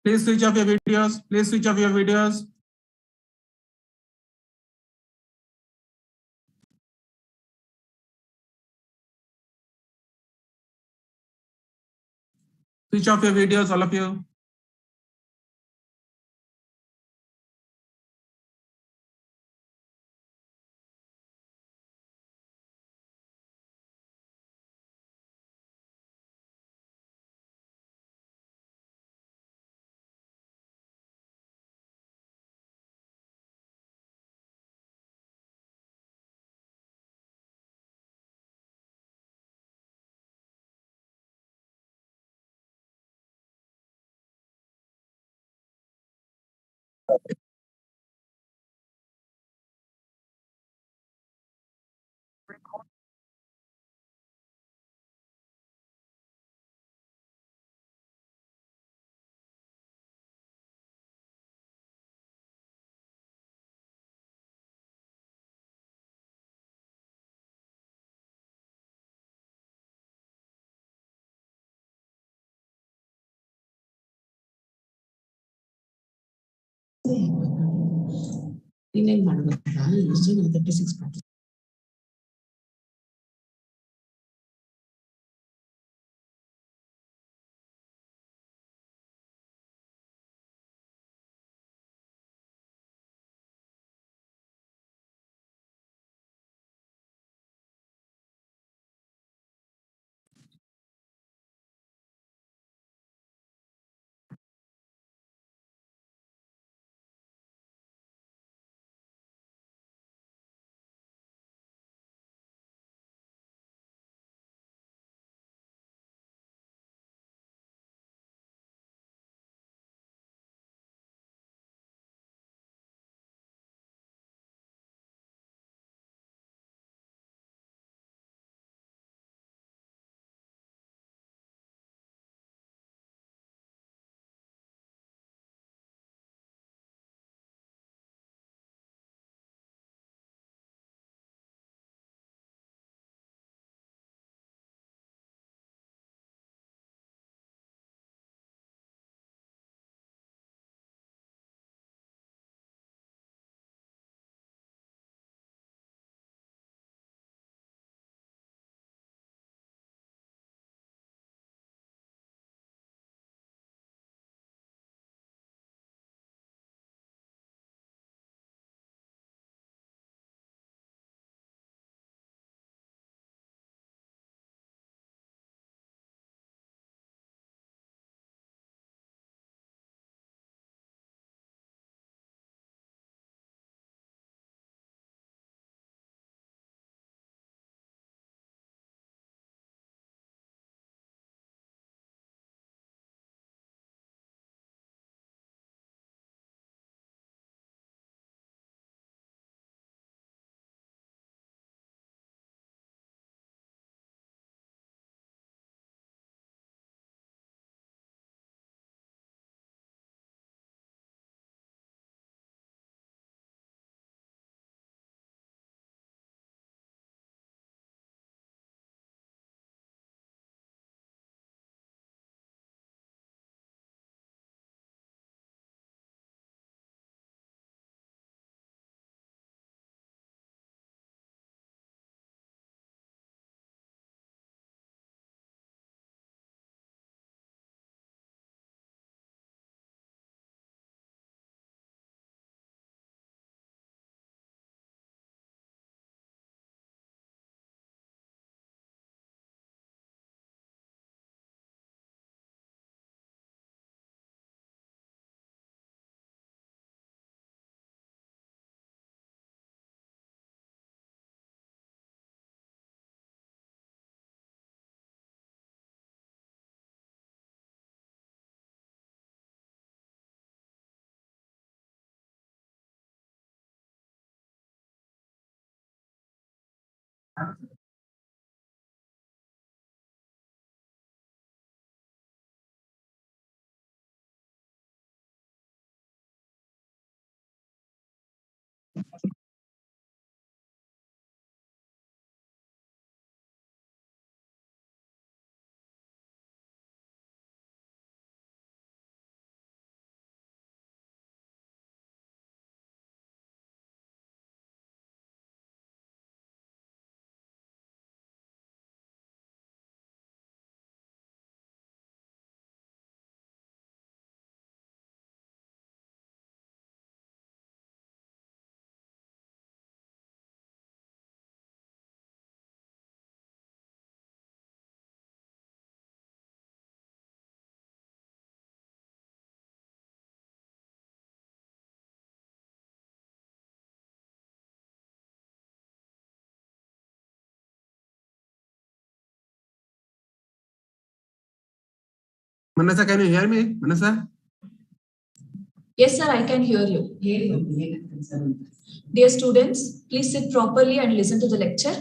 Please switch off your videos. Please switch off your videos. Switch off your videos, all of you. Rename ಮಾಡಬೇಕಾ ಎಷ್ಟು ಜನ 36 party Manasa, can you hear me? Manasa? Yes, sir, I can hear you. Dear students, please sit properly and listen to the lecture.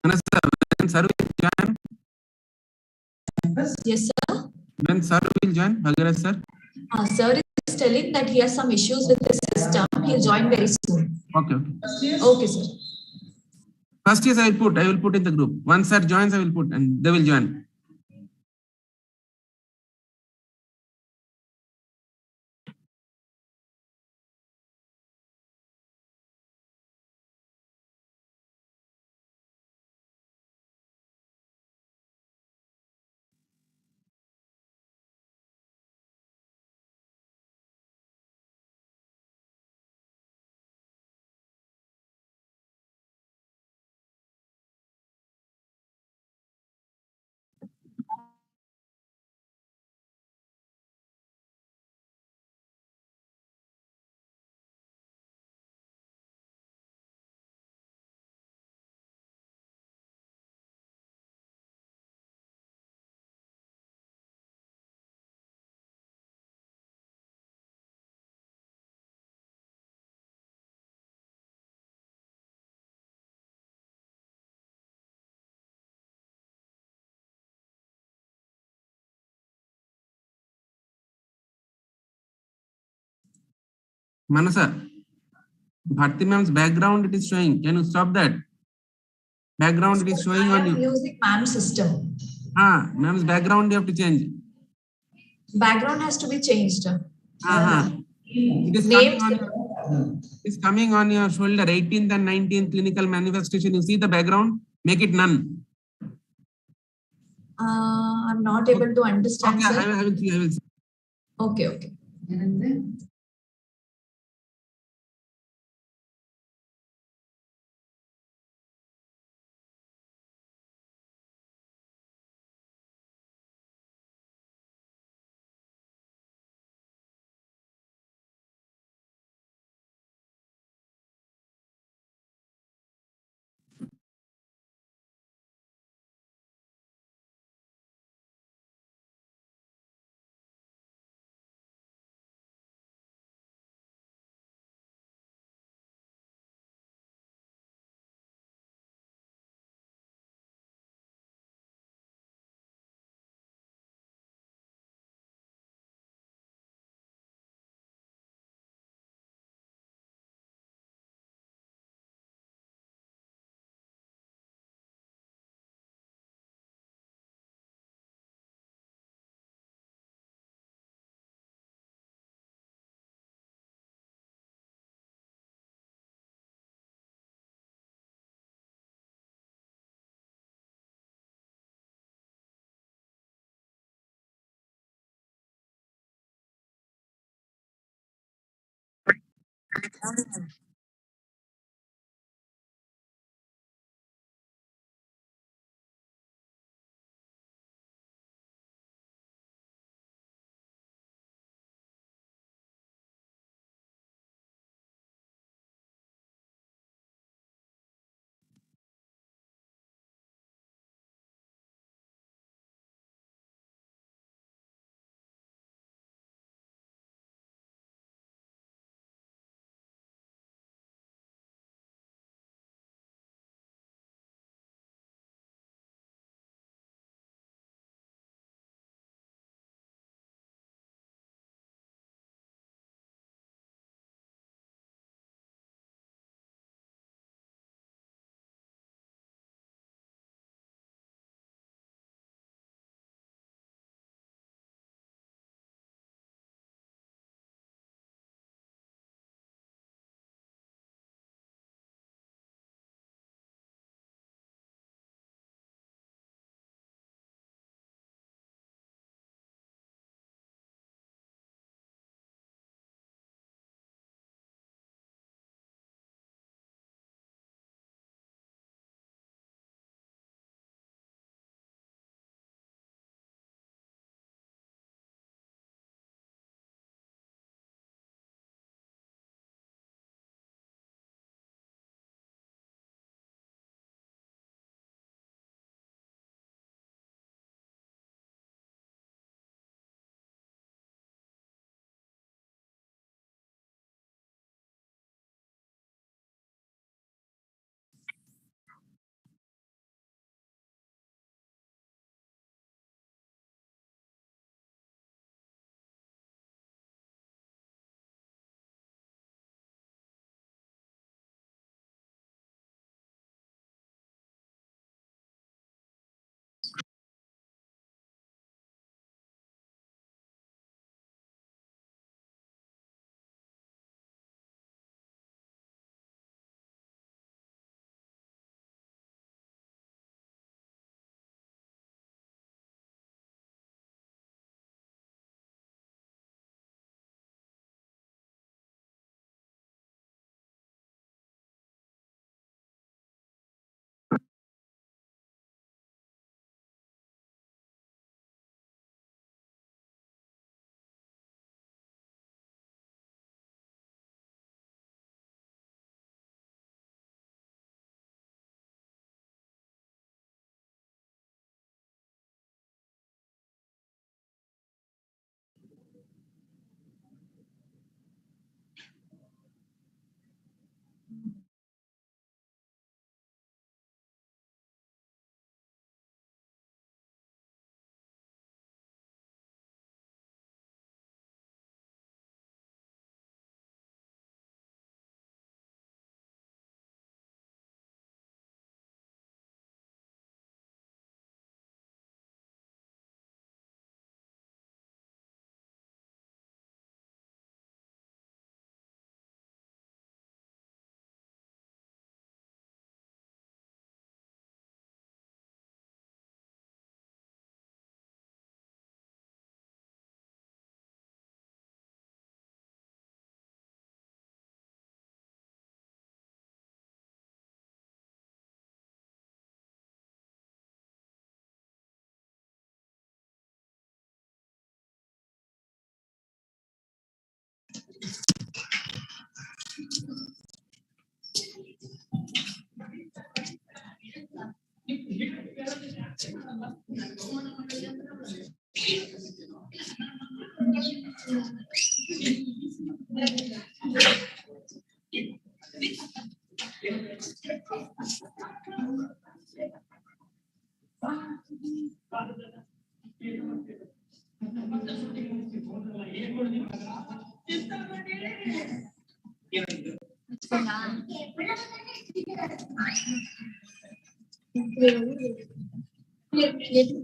Manasa, when Sarvi join? Yes, sir. When sir will join, Bhagirath sir? Sir is telling that he has some issues with the system. He'll join very soon. Okay. Okay, sir. First is I will put in the group. Once sir joins, I will put and they will join. Manasa, Bharti ma'am's background it is showing. Can you stop that? Background it is showing I on am you. using ma'am system. Ma'am's background you have to change. Background has to be changed. It is Name. coming on your shoulder, 18th and 19th clinical manifestation. You see the background? Make it none. I'm not able to understand, Okay, sir. I will see. Okay, okay.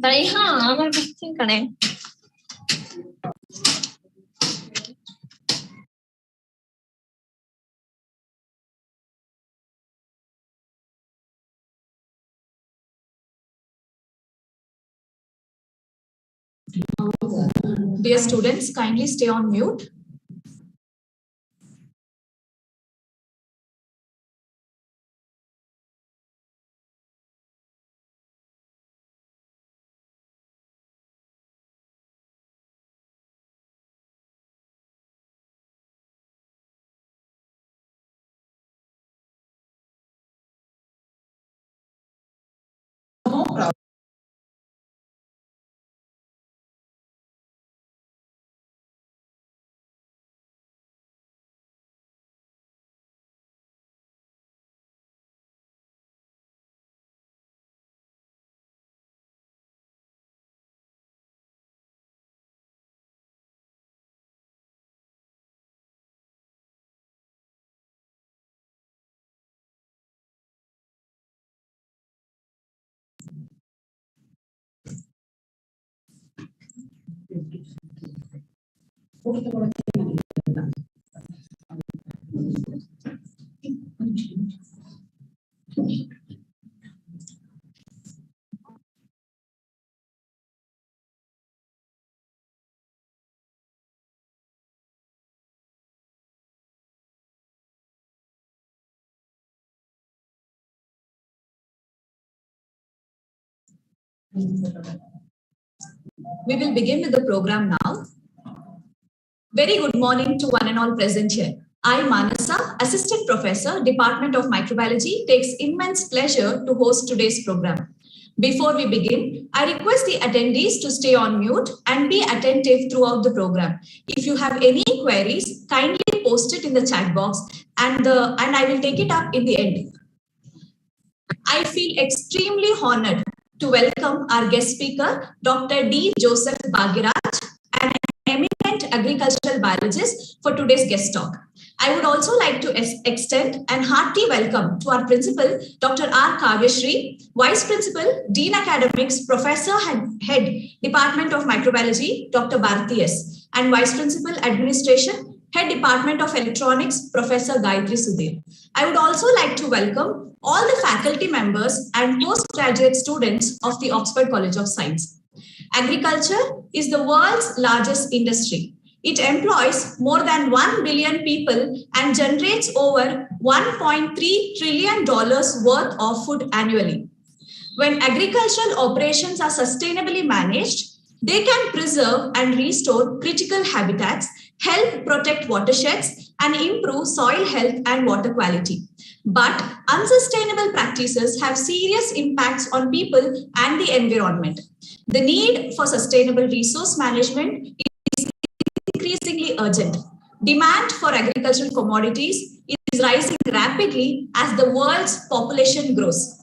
তাই হ্যাঁ আমার বুঝছি কানে Dear students, kindly stay on mute. We will begin with the program now. Very good morning to one and all present here. I, Manasa, Assistant Professor, Department of Microbiology, takes immense pleasure to host today's program. Before we begin, I request the attendees to stay on mute and be attentive throughout the program. If you have any queries, kindly post it in the chat box and I will take it up in the end. I feel extremely honored to welcome our guest speaker, Dr. D. Joseph Bhagiraj, an eminent agricultural biologist, for today's guest talk. I would also like to extend an hearty welcome to our principal, Dr. R. Kavyashree, Vice Principal, Dean Academics, Professor Head, Department of Microbiology, Dr. Bharti S., and Vice Principal, Administration, Head Department of Electronics, Professor Gayatri Sudhir. I would also like to welcome all the faculty members and postgraduate students of the Oxford College of Science. Agriculture is the world's largest industry. It employs more than 1 billion people and generates over $1.3 trillion worth of food annually. When agricultural operations are sustainably managed, they can preserve and restore critical habitats, help protect watersheds, and improve soil health and water quality. But unsustainable practices have serious impacts on people and the environment. The need for sustainable resource management is increasingly urgent. Demand for agricultural commodities is is rising rapidly as the world's population grows.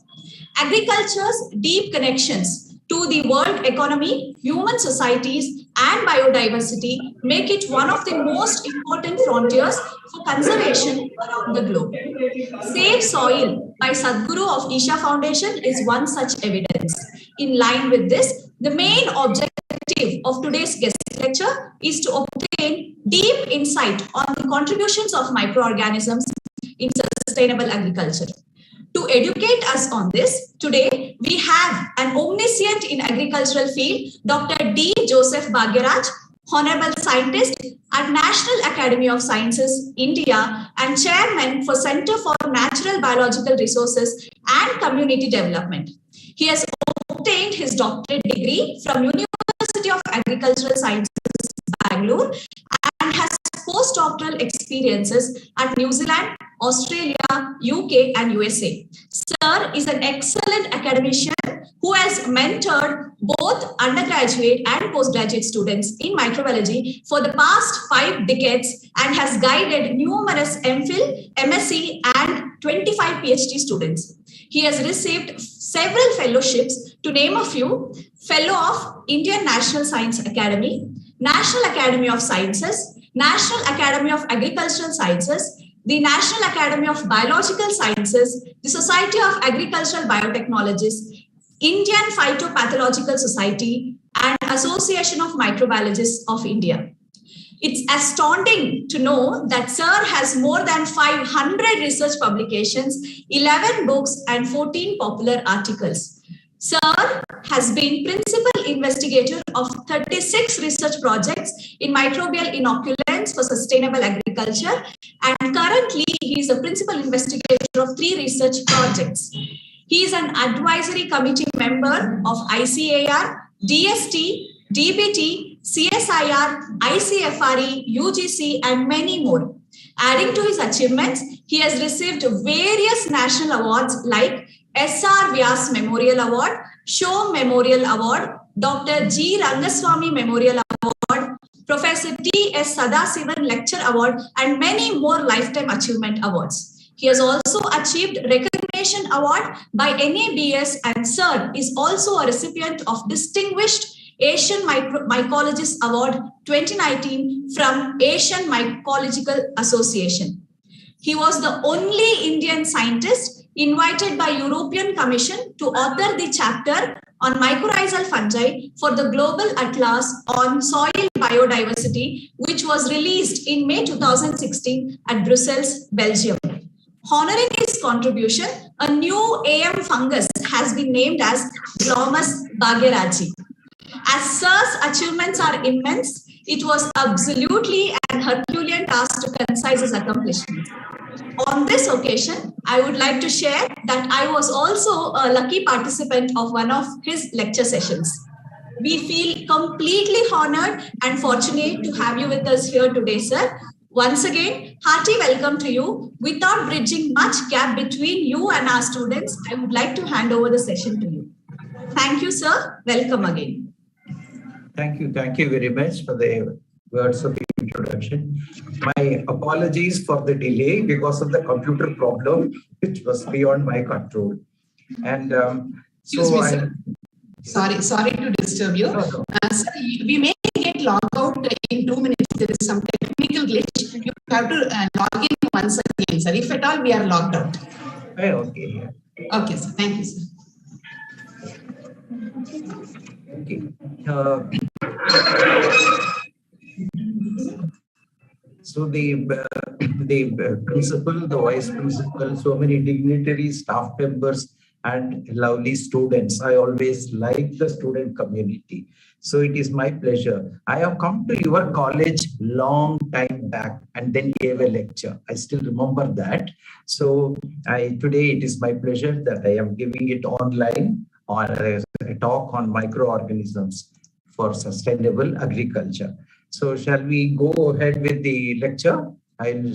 Agriculture's deep connections to the world economy, human societies, and biodiversity make it one of the most important frontiers for conservation around the globe. Save Soil by Sadhguru of Isha Foundation is one such evidence. In line with this, the main objective of today's guest lecture is to obtain deep insight on the contributions of microorganisms in sustainable agriculture. To educate us on this, today we have an omniscient in agricultural field, Dr. D. Joseph Bhagyaraj, Honorable Scientist at National Academy of Sciences, India, and Chairman for Center for Natural Biological Resources and Community Development. He has obtained his doctorate degree from University of Agricultural Sciences, Bangalore, and has postdoctoral experiences at New Zealand, Australia, UK, and USA. Sir is an excellent academician who has mentored both undergraduate and postgraduate students in microbiology for the past 5 decades and has guided numerous MPhil, MSc, and 25 PhD students. He has received several fellowships, to name a few: Fellow of Indian National Science Academy, National Academy of Sciences, National Academy of Agricultural Sciences, the National Academy of Biological Sciences, the Society of Agricultural Biotechnologists, Indian Phytopathological Society, and Association of Microbiologists of India. It's astounding to know that Sir has more than 500 research publications, 11 books, and 14 popular articles. Sir has been principal investigator of 36 research projects in microbial inoculants for sustainable agriculture, and currently he is a principal investigator of 3 research projects. He is an advisory committee member of ICAR, DST, DBT, CSIR, ICFRE, UGC, and many more. Adding to his achievements, he has received various national awards like SR Vyas Memorial Award, Shom Memorial Award, Dr. G. Rangaswamy Memorial Award, Professor T.S. Sadasivan Lecture Award, and many more lifetime achievement awards. He has also achieved recognition award by NABS, and Sir is also a recipient of Distinguished Asian Mycologist Award 2019 from Asian Mycological Association. He was the only Indian scientist invited by European Commission to author the chapter on mycorrhizal fungi for the Global Atlas on Soil Biodiversity, which was released in May 2016 at Brussels, Belgium. Honoring his contribution, a new AM fungus has been named as Glomus bagheraji. As Sir's achievements are immense, it was absolutely an Herculean task to concise his accomplishments. On this occasion, I would like to share that I was also a lucky participant of one of his lecture sessions. We feel completely honored and fortunate to have you with us here today, sir. Once again, hearty welcome to you. Without bridging much gap between you and our students, I would like to hand over the session to you. Thank you, sir. Welcome again. Thank you. Thank you very much for the words of introduction. My apologies for the delay because of the computer problem, which was beyond my control. And Excuse me, sir. Sorry to disturb you. No. Sir, we may get logged out in 2 minutes. There is some technical glitch. You have to log in once again, sir. If at all we are logged out. Okay. Yeah. Okay, sir. Thank you, sir. Okay. So the principal, the vice principal, so many dignitaries, staff members, and lovely students. I always like the student community. So it is my pleasure. I have come to your college long time back and then gave a lecture. I still remember that. So today it is my pleasure that I am giving it online on a talk on microorganisms for sustainable agriculture. So shall we go ahead with the lecture? I'll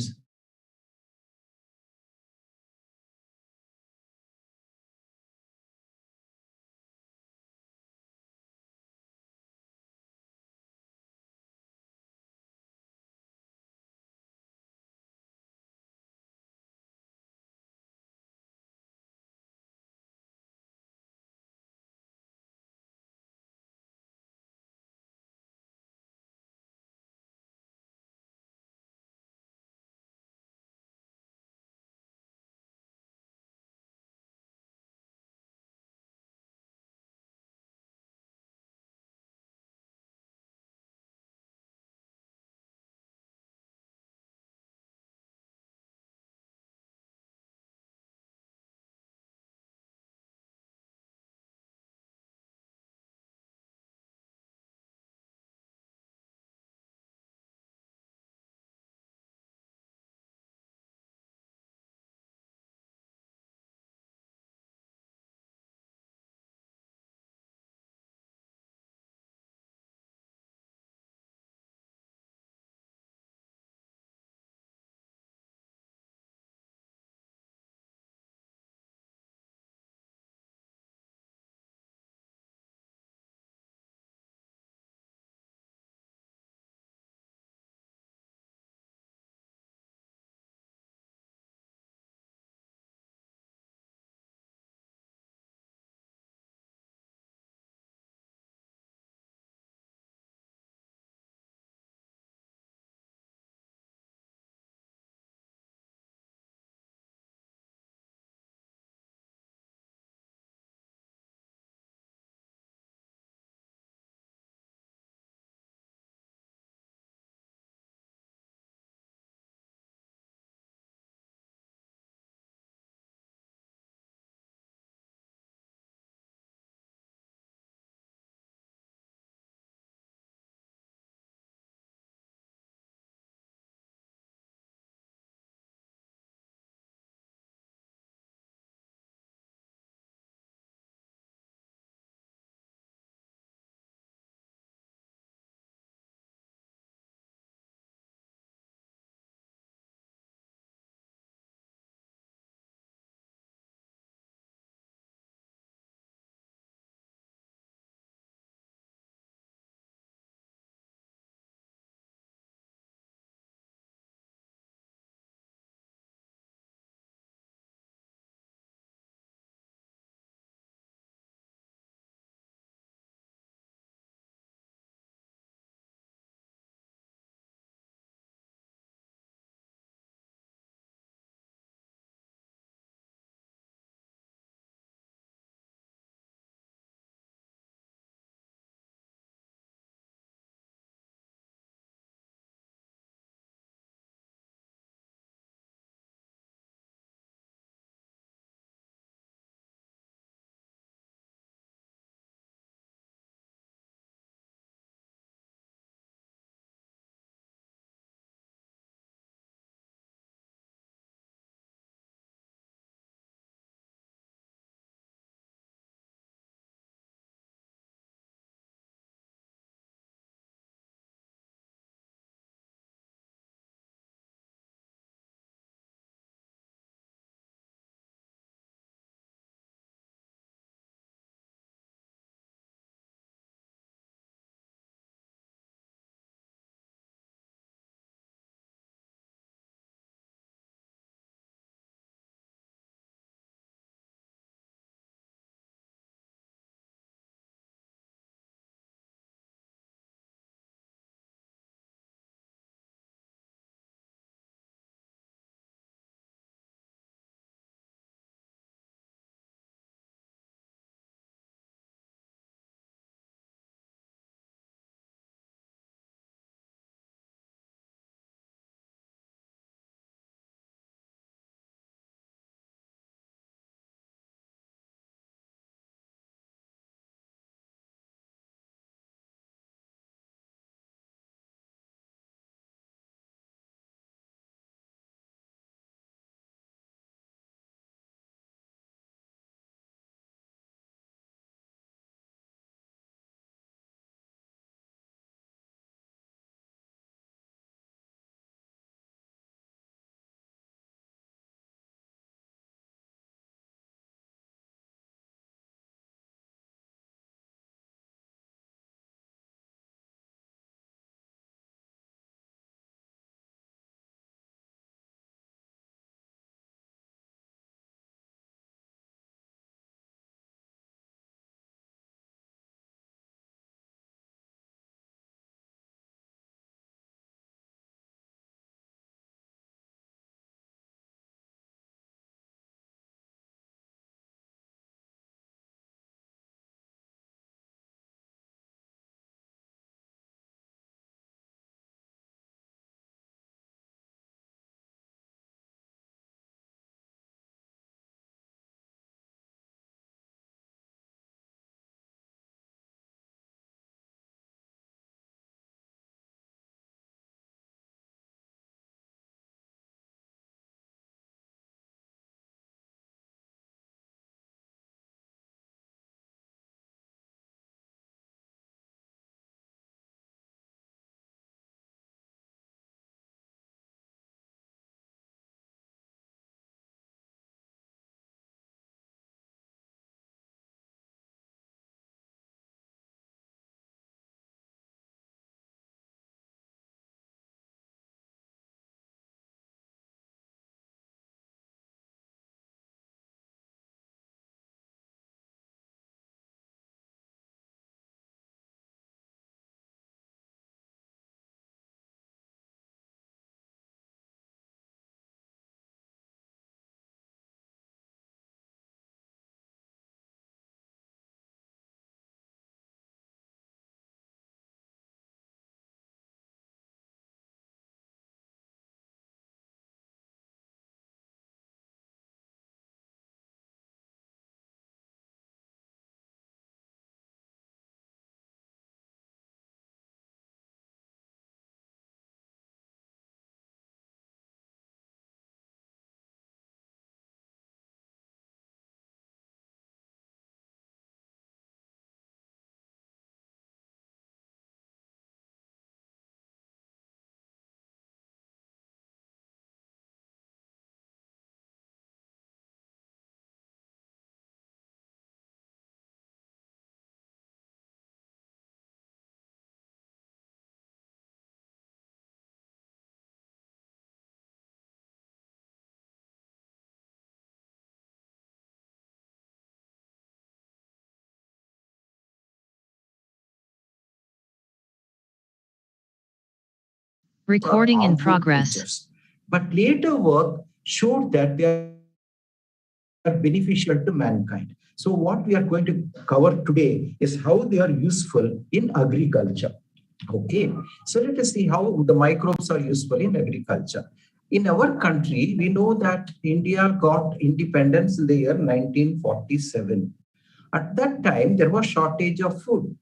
Recording in harmful progress. creatures. But later work showed that they are beneficial to mankind. So what we are going to cover today is how they are useful in agriculture. Okay, so let us see how the microbes are useful in agriculture. In our country, we know that India got independence in the year 1947. At that time, there was shortage of food.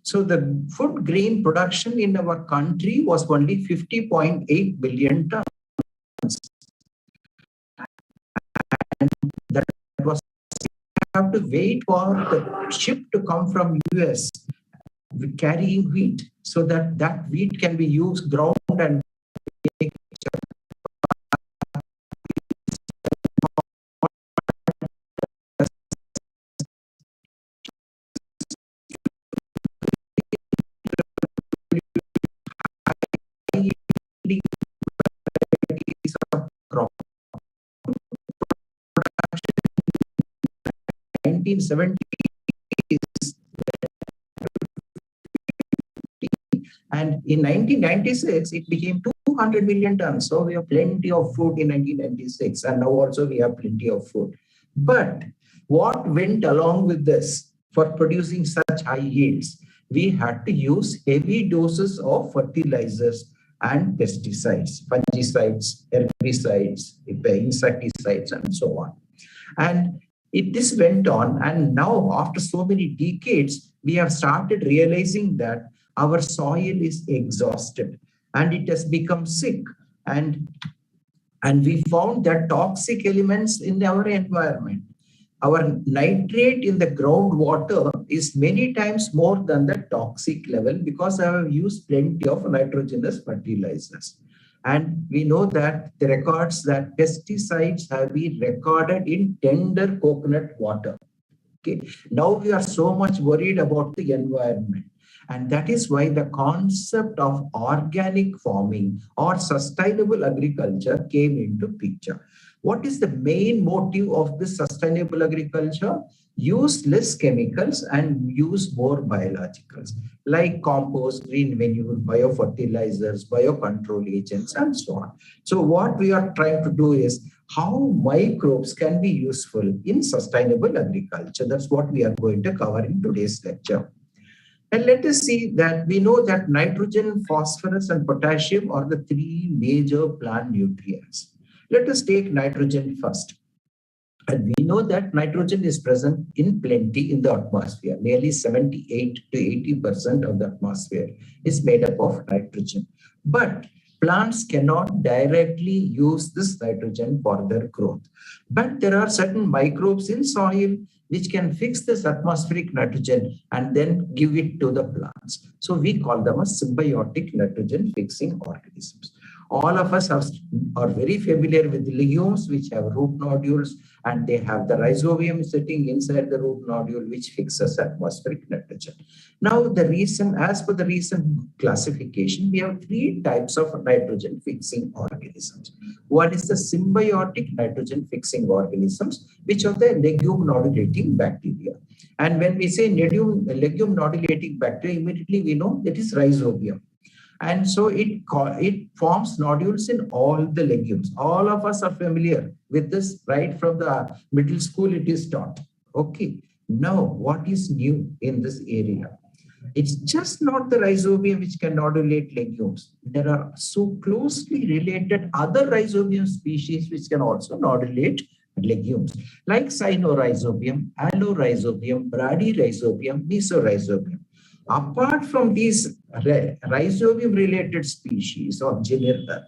So the food grain production in our country was only 50.8 billion tons. And that was have to wait for the ship to come from US carrying wheat so that that wheat can be used, ground and make 1970s, and in 1996 it became 200 million tons. So we have plenty of food in 1996, and now also we have plenty of food. But what went along with this for producing such high yields? We had to use heavy doses of fertilizers and pesticides, fungicides, herbicides, insecticides, and so on. And this went on, and now after so many decades, we have started realizing that our soil is exhausted and it has become sick. And we found that toxic elements in our environment. Our nitrate in the groundwater is many times more than the toxic level because I have used plenty of nitrogenous fertilizers. And we know that the records that pesticides have been recorded in tender coconut water. Okay. Now we are so much worried about the environment. And that is why the concept of organic farming or sustainable agriculture came into picture. What is the main motive of this sustainable agriculture? Use less chemicals and use more biologicals like compost, green manure, biofertilizers, biocontrol agents, and so on. So what we are trying to do is how microbes can be useful in sustainable agriculture. That's what we are going to cover in today's lecture. And let us see that we know that nitrogen, phosphorus, and potassium are the three major plant nutrients. Let us take nitrogen first. And we know that nitrogen is present in plenty in the atmosphere. Nearly 78 to 80% of the atmosphere is made up of nitrogen. But plants cannot directly use this nitrogen for their growth. But there are certain microbes in soil which can fix this atmospheric nitrogen and then give it to the plants. So we call them as symbiotic nitrogen fixing organisms. All of us are very familiar with legumes which have root nodules, and they have the rhizobium sitting inside the root nodule which fixes atmospheric nitrogen. Now as per the recent classification, we have three types of nitrogen fixing organisms. One is the symbiotic nitrogen fixing organisms, which are the legume nodulating bacteria. And when we say legume nodulating bacteria, immediately we know that is rhizobium. And so it forms nodules in all the legumes. All of us are familiar with this, right from the middle school it is taught. Okay. Now, what is new in this area? It's just not the rhizobium which can nodulate legumes. There are so closely related other rhizobium species which can also nodulate legumes, like cynorhizobium, allorhizobium, bradyrhizobium, mesorhizobium. Apart from these rhizobium-related species or genera,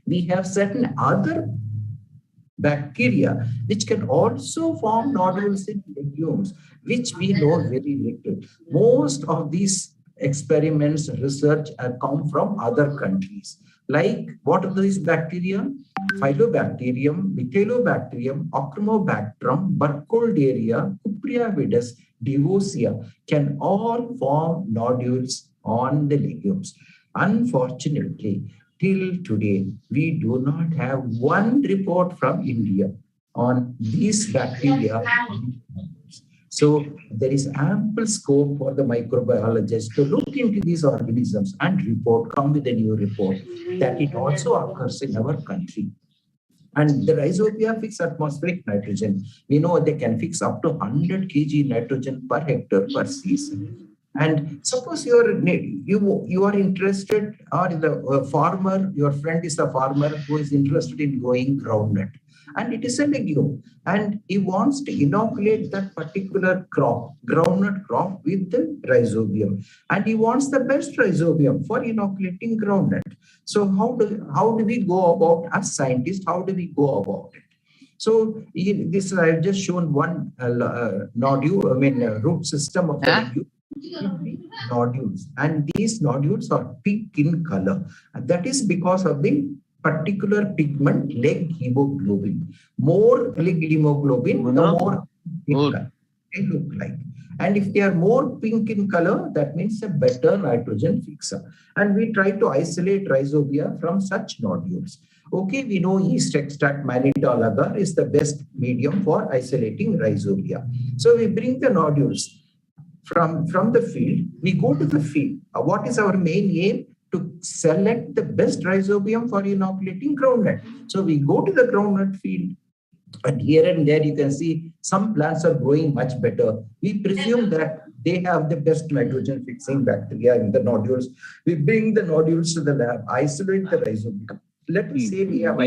we have certain other bacteria which can also form nodules in legumes, which we know very little. Most of these experiments, research have come from other countries. Like, what are these bacteria? Phylobacterium, Methalobacterium, Ochromobactrum, Burkholderia, Cupriavidus, Devosia can all form nodules on the legumes. Unfortunately, till today, we do not have one report from India on these bacteria. So there is ample scope for the microbiologists to look into these organisms and come with a new report that it also occurs in our country. And the rhizobia fix atmospheric nitrogen. We know they can fix up to 100 kg nitrogen per hectare per season. And suppose you are interested, or the farmer, your friend is a farmer who is interested in growing groundnut, and it is a legume, and he wants to inoculate that particular crop, groundnut crop, with the rhizobium, and he wants the best rhizobium for inoculating groundnut. So how do we go about, as scientists, how do we go about it? So this I've just shown one nodule, root system of a legume. Nodules, and these nodules are pink in color, and that is because of the particular pigment leg hemoglobin. More leg hemoglobin, the more they look like. And if they are more pink in color, that means a better nitrogen fixer. And we try to isolate rhizobia from such nodules. Okay, we know yeast extract mannitol agar is the best medium for isolating rhizobia. So we bring the nodules from the field. We go to the field. What is our main aim? To select the best rhizobium for inoculating groundnut. So we go to the groundnut field, and here and there you can see some plants are growing much better. We presume that they have the best nitrogen fixing bacteria in the nodules. We bring the nodules to the lab, isolate the rhizobium. Let us say we have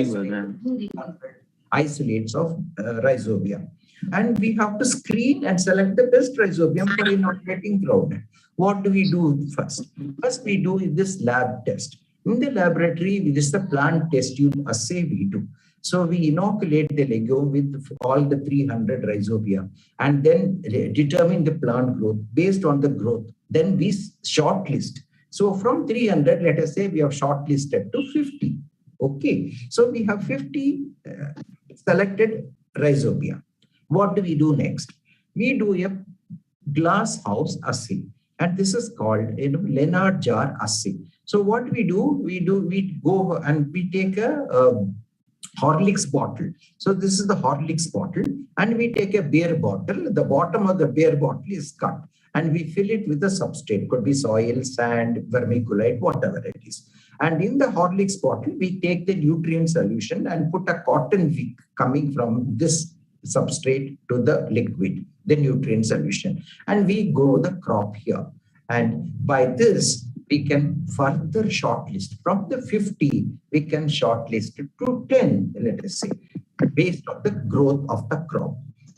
isolates of rhizobia, and we have to screen and select the best rhizobium for inoculating groundnut. What do we do first? First, we do this lab test. In the laboratory, this is the plant test tube assay we do. So we inoculate the legume with all the 300 rhizobia, and then determine the plant growth. Based on the growth, then we shortlist. So from 300, let us say we have shortlisted to 50. Okay, so we have 50 selected rhizobia. What do we do next? We do a glass house assay, and this is called Lennard jar assay. So what we do, we go and we take a Horlicks bottle. So this is the Horlicks bottle, and we take a beer bottle. The bottom of the beer bottle is cut, and we fill it with a substrate. Could be soil, sand, vermiculite, whatever it is. And in the Horlicks bottle, we take the nutrient solution and put a cotton wick coming from this substrate to the liquid, the nutrient solution, and we grow the crop here. And by this, we can further shortlist. From the 50, we can shortlist to 10, let us say, based on the growth of the crop.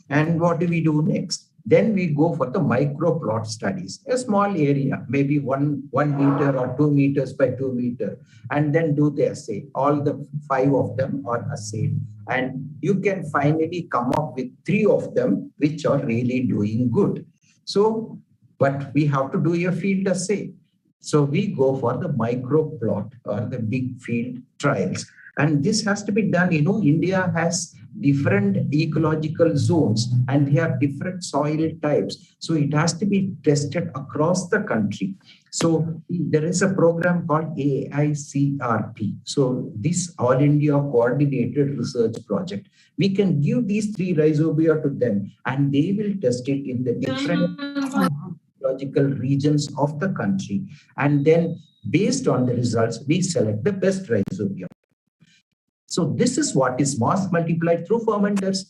And what do we do next? Then we go for the micro plot studies, a small area, maybe 1 meter or 2 meters by 2 meters, and then do the assay. All the 5 of them are assayed. And you can finally come up with 3 of them which are really doing good. So, but we have to do a field assay. So we go for the micro plot or the big field trials. And this has to be done. India has different ecological zones, and they have different soil types. So it has to be tested across the country. So there is a program called AICRP. So this All India Coordinated Research Project. We can give these 3 rhizobia to them, and they will test it in the different ecological regions of the country. And then based on the results, we select the best rhizobia. So this is what is mass multiplied through fermenters,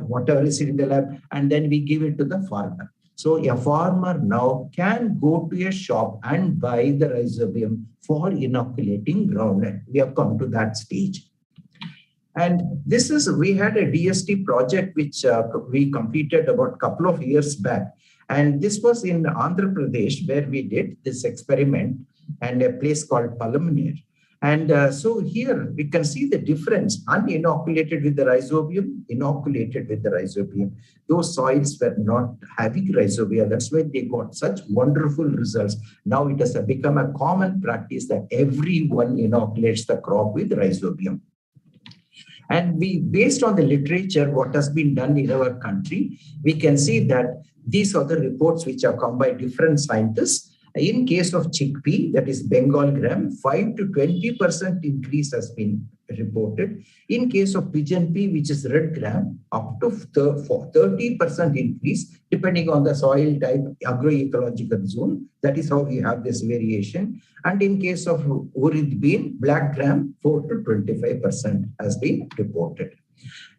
whatever is in the lab, and then we give it to the farmer. So a farmer now can go to a shop and buy the rhizobium for inoculating groundnut. We have come to that stage. And we had a DST project which we completed about a couple of years back. And this was in Andhra Pradesh, where we did this experiment, and a place called Palamner. And so here we can see the difference, uninoculated with the rhizobium, inoculated with the rhizobium. Those soils were not having rhizobia. That's why they got such wonderful results. Now it has become a common practice that everyone inoculates the crop with rhizobium. And based on the literature, what has been done in our country, we can see that these are the reports which have come by different scientists. In case of chickpea, that is Bengal gram, 5 to 20% increase has been reported. In case of pigeon pea, which is red gram, up to 30% increase depending on the soil type, agroecological zone. That is how we have this variation. And in case of urid bean, black gram, 4 to 25% has been reported.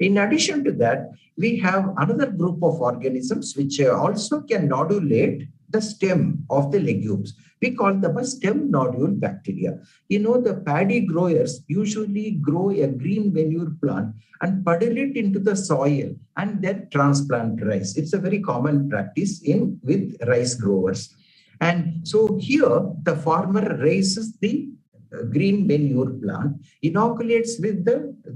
In addition to that, we have another group of organisms which also can nodulate the stem of the legumes. We call them a stem nodule bacteria. You know, the paddy growers usually grow a green manure plant and puddle it into the soil and then transplant rice. It's a very common practice with rice growers. And so here the farmer raises the green manure plant, inoculates with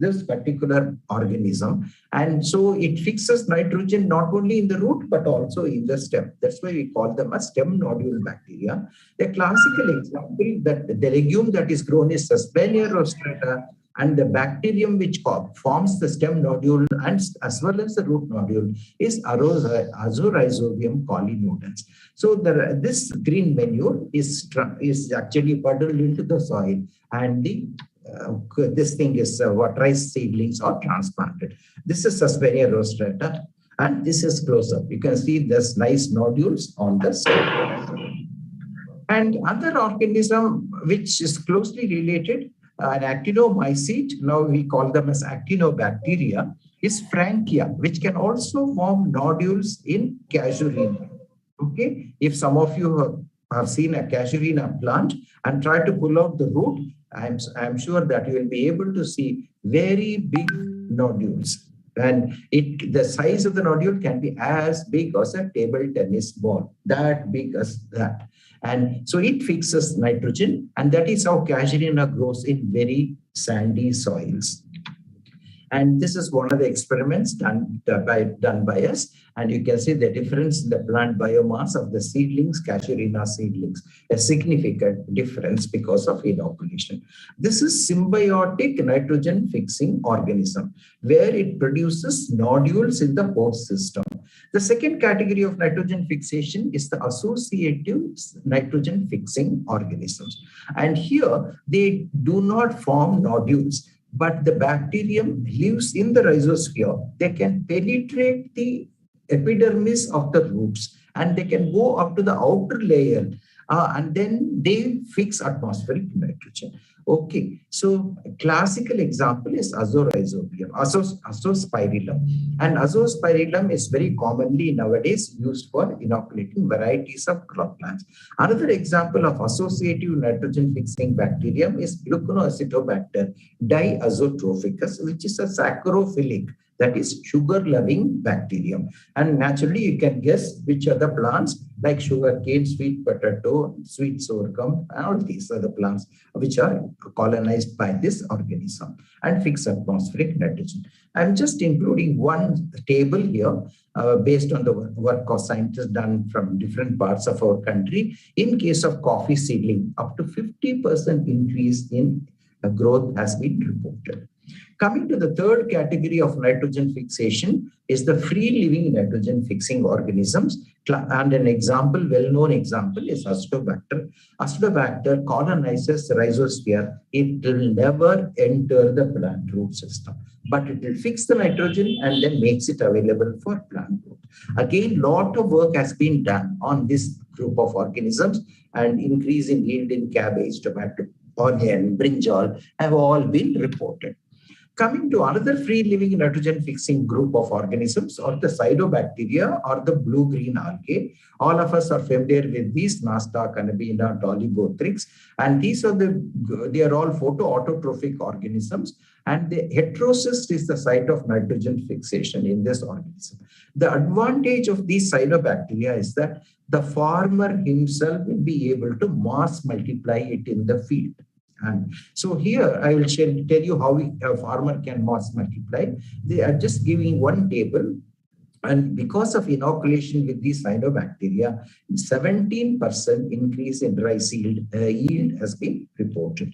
this particular organism, and so it fixes nitrogen not only in the root but also in the stem. That's why we call them a stem nodule bacteria. A classical example that the legume that is grown is Suspenia rostrata, and the bacterium which forms the stem nodule and as well as the root nodule is Azorhizobium collinodens. So this green manure is actually puddled into the soil, and this thing is what rice seedlings are transplanted. This is Suspenia rostrata, and this is close up. You can see this nice nodules on the soil. And other organism which is closely related, an actinomycete, now we call them as actinobacteria, is Frankia, which can also form nodules in casuarina. Okay, if some of you have seen a casuarina plant and try to pull out the root, I'm sure that you will be able to see very big nodules. And the size of the nodule can be as big as a table tennis ball, that big as that. And so it fixes nitrogen, and that is how casuarina grows in very sandy soils. And this is one of the experiments done by us. And you can see the difference in the plant biomass of the seedlings, casuarina seedlings, a significant difference because of inoculation. This is symbiotic nitrogen fixing organism, where it produces nodules in the host system. The second category of nitrogen fixation is the associative nitrogen fixing organisms. And here they do not form nodules, but the bacterium lives in the rhizosphere. They can penetrate the epidermis of the roots, and they can go up to the outer layer, and then they fix atmospheric nitrogen. Okay, so a classical example is Azorhizobium, Azospirillum. And Azospirillum is very commonly nowadays used for inoculating varieties of crop plants. Another example of associative nitrogen fixing bacterium is Gluconoacetobacter diazotrophicus, which is a saccharophilic, that is sugar-loving bacterium. And naturally, you can guess which are the plants like sugarcane, sweet potato, sweet sorghum, and all these are the plants which are colonized by this organism and fix atmospheric nitrogen. I'm just including one table here based on the work of scientists done from different parts of our country. In case of coffee seedling, up to 50% increase in growth has been reported. Coming to the third category of nitrogen fixation is the free-living nitrogen fixing organisms. And an example, well-known example is Acetobacter. Acetobacter colonizes rhizosphere. It will never enter the plant root system, but it will fix the nitrogen and then makes it available for plant growth. Again, lot of work has been done on this group of organisms, and increase in yield in cabbage, tomato, onion, brinjal have all been reported. Coming to another free-living nitrogen-fixing group of organisms, or the cyanobacteria or the blue-green algae. All of us are familiar with these, Nasta, Cannabina, Dolibotrix, and they are all photoautotrophic organisms, and the heterocyst is the site of nitrogen fixation in this organism. The advantage of these cyanobacteria is that the farmer himself will be able to mass multiply it in the field. And so here I will tell you how a farmer can mass multiply. They are just giving one table, and because of inoculation with these cyanobacteria, 17% increase in rice yield has been reported.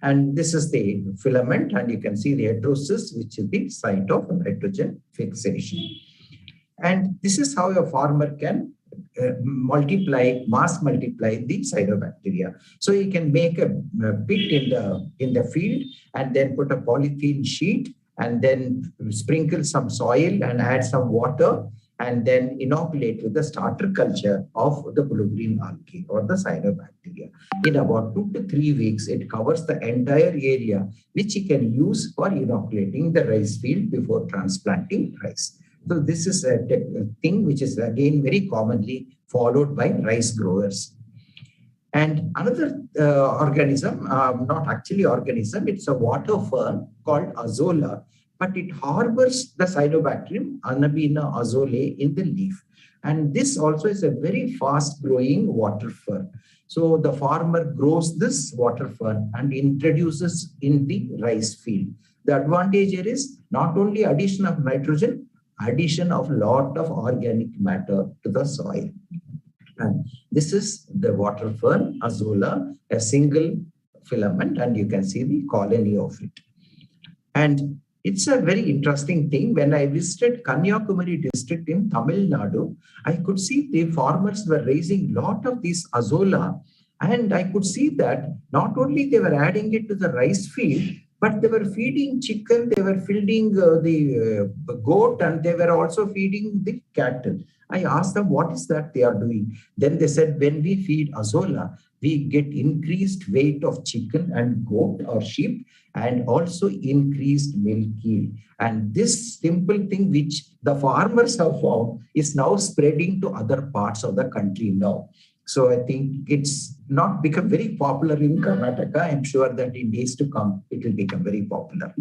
And this is the filament, and you can see the heterocyst, which is the site of nitrogen fixation. And this is how a farmer can mass multiply the cyanobacteria. So you can make a pit in the field and then put a polythene sheet and then sprinkle some soil and add some water and then inoculate with the starter culture of the blue-green algae or the cyanobacteria. In about 2 to 3 weeks, it covers the entire area, which you can use for inoculating the rice field before transplanting rice. So this is a thing which is again very commonly followed by rice growers. And another organism, not actually organism, it's a water fern called azolla, but it harbors the cyanobacterium Anabina azole in the leaf. And this also is a very fast growing water fern. So the farmer grows this water fern and introduces in the rice field. The advantage here is not only addition of nitrogen, addition of lot of organic matter to the soil. And this is the water fern azolla, a single filament, and you can see the colony of it. And it's a very interesting thing. When I visited Kanyakumari district in Tamil Nadu, I could see the farmers were raising a lot of these azolla, and I could see that not only they were adding it to the rice field, but they were feeding chicken, they were feeding the goat, and they were also feeding the cattle. I asked them, what is that they are doing? Then they said, when we feed azolla, we get increased weight of chicken and goat or sheep, and also increased milk yield. And this simple thing which the farmers have found is now spreading to other parts of the country now. So I think it's not become very popular in Karnataka. I'm sure that in days to come, it will become very popular.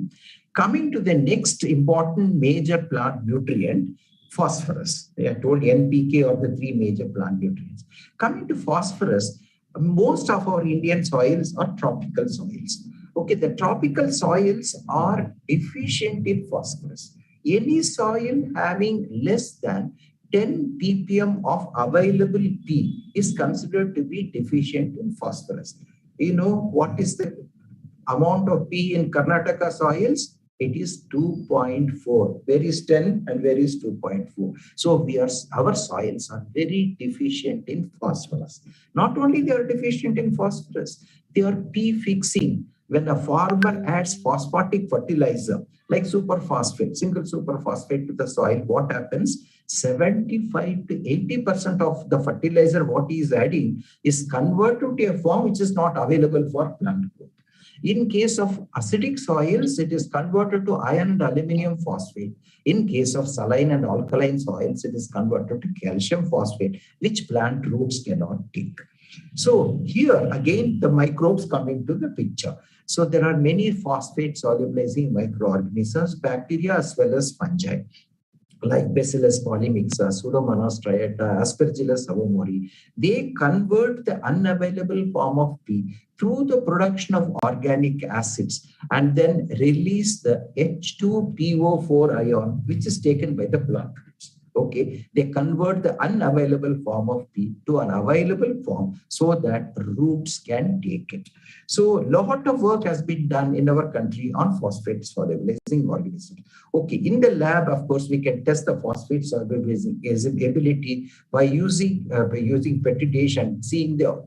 Coming to the next important major plant nutrient, phosphorus. I told NPK are the 3 major plant nutrients. Coming to phosphorus, most of our Indian soils are tropical soils. Okay, the tropical soils are deficient in phosphorus. Any soil having less than 10 ppm of available P is considered to be deficient in phosphorus. You know what is the amount of P in Karnataka soils? It is 2.4. Where is 10 and where is 2.4? So our soils are very deficient in phosphorus. Not only they are deficient in phosphorus, they are P fixing. When a farmer adds phosphatic fertilizer like superphosphate, single superphosphate to the soil, what happens? 75 to 80% of the fertilizer what he is adding is converted to a form which is not available for plant growth. In case of acidic soils, it is converted to iron and aluminum phosphate. In case of saline and alkaline soils, it is converted to calcium phosphate, which plant roots cannot take. So here again, the microbes come into the picture. So there are many phosphate solubilizing microorganisms, bacteria as well as fungi, like Bacillus polymixa, Pseudomonas striata, Aspergillus avamori. They convert the unavailable form of P through the production of organic acids and then release the H2PO4 ion, which is taken by the plant roots. Okay, they convert the unavailable form of P to an available form so that roots can take it. So a lot of work has been done in our country on phosphate solubilizing organisms. Okay, in the lab, of course, we can test the phosphate solubilizing ability by using petri dish and seeing the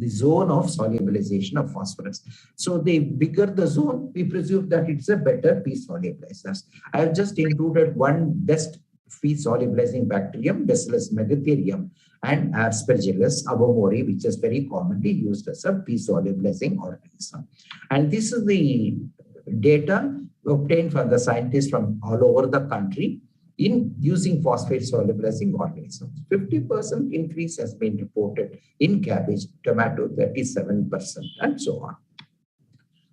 zone of solubilization of phosphorus. So the bigger the zone, we presume that it's a better P solubilizers. I have just included one best P solubilizing bacterium, Bacillus megatherium, and Aspergillus avamori, which is very commonly used as a P solubilizing organism. And this is the data obtained from the scientists from all over the country in using phosphate solubilizing organisms. 50% increase has been reported in cabbage, tomato 37%, and so on.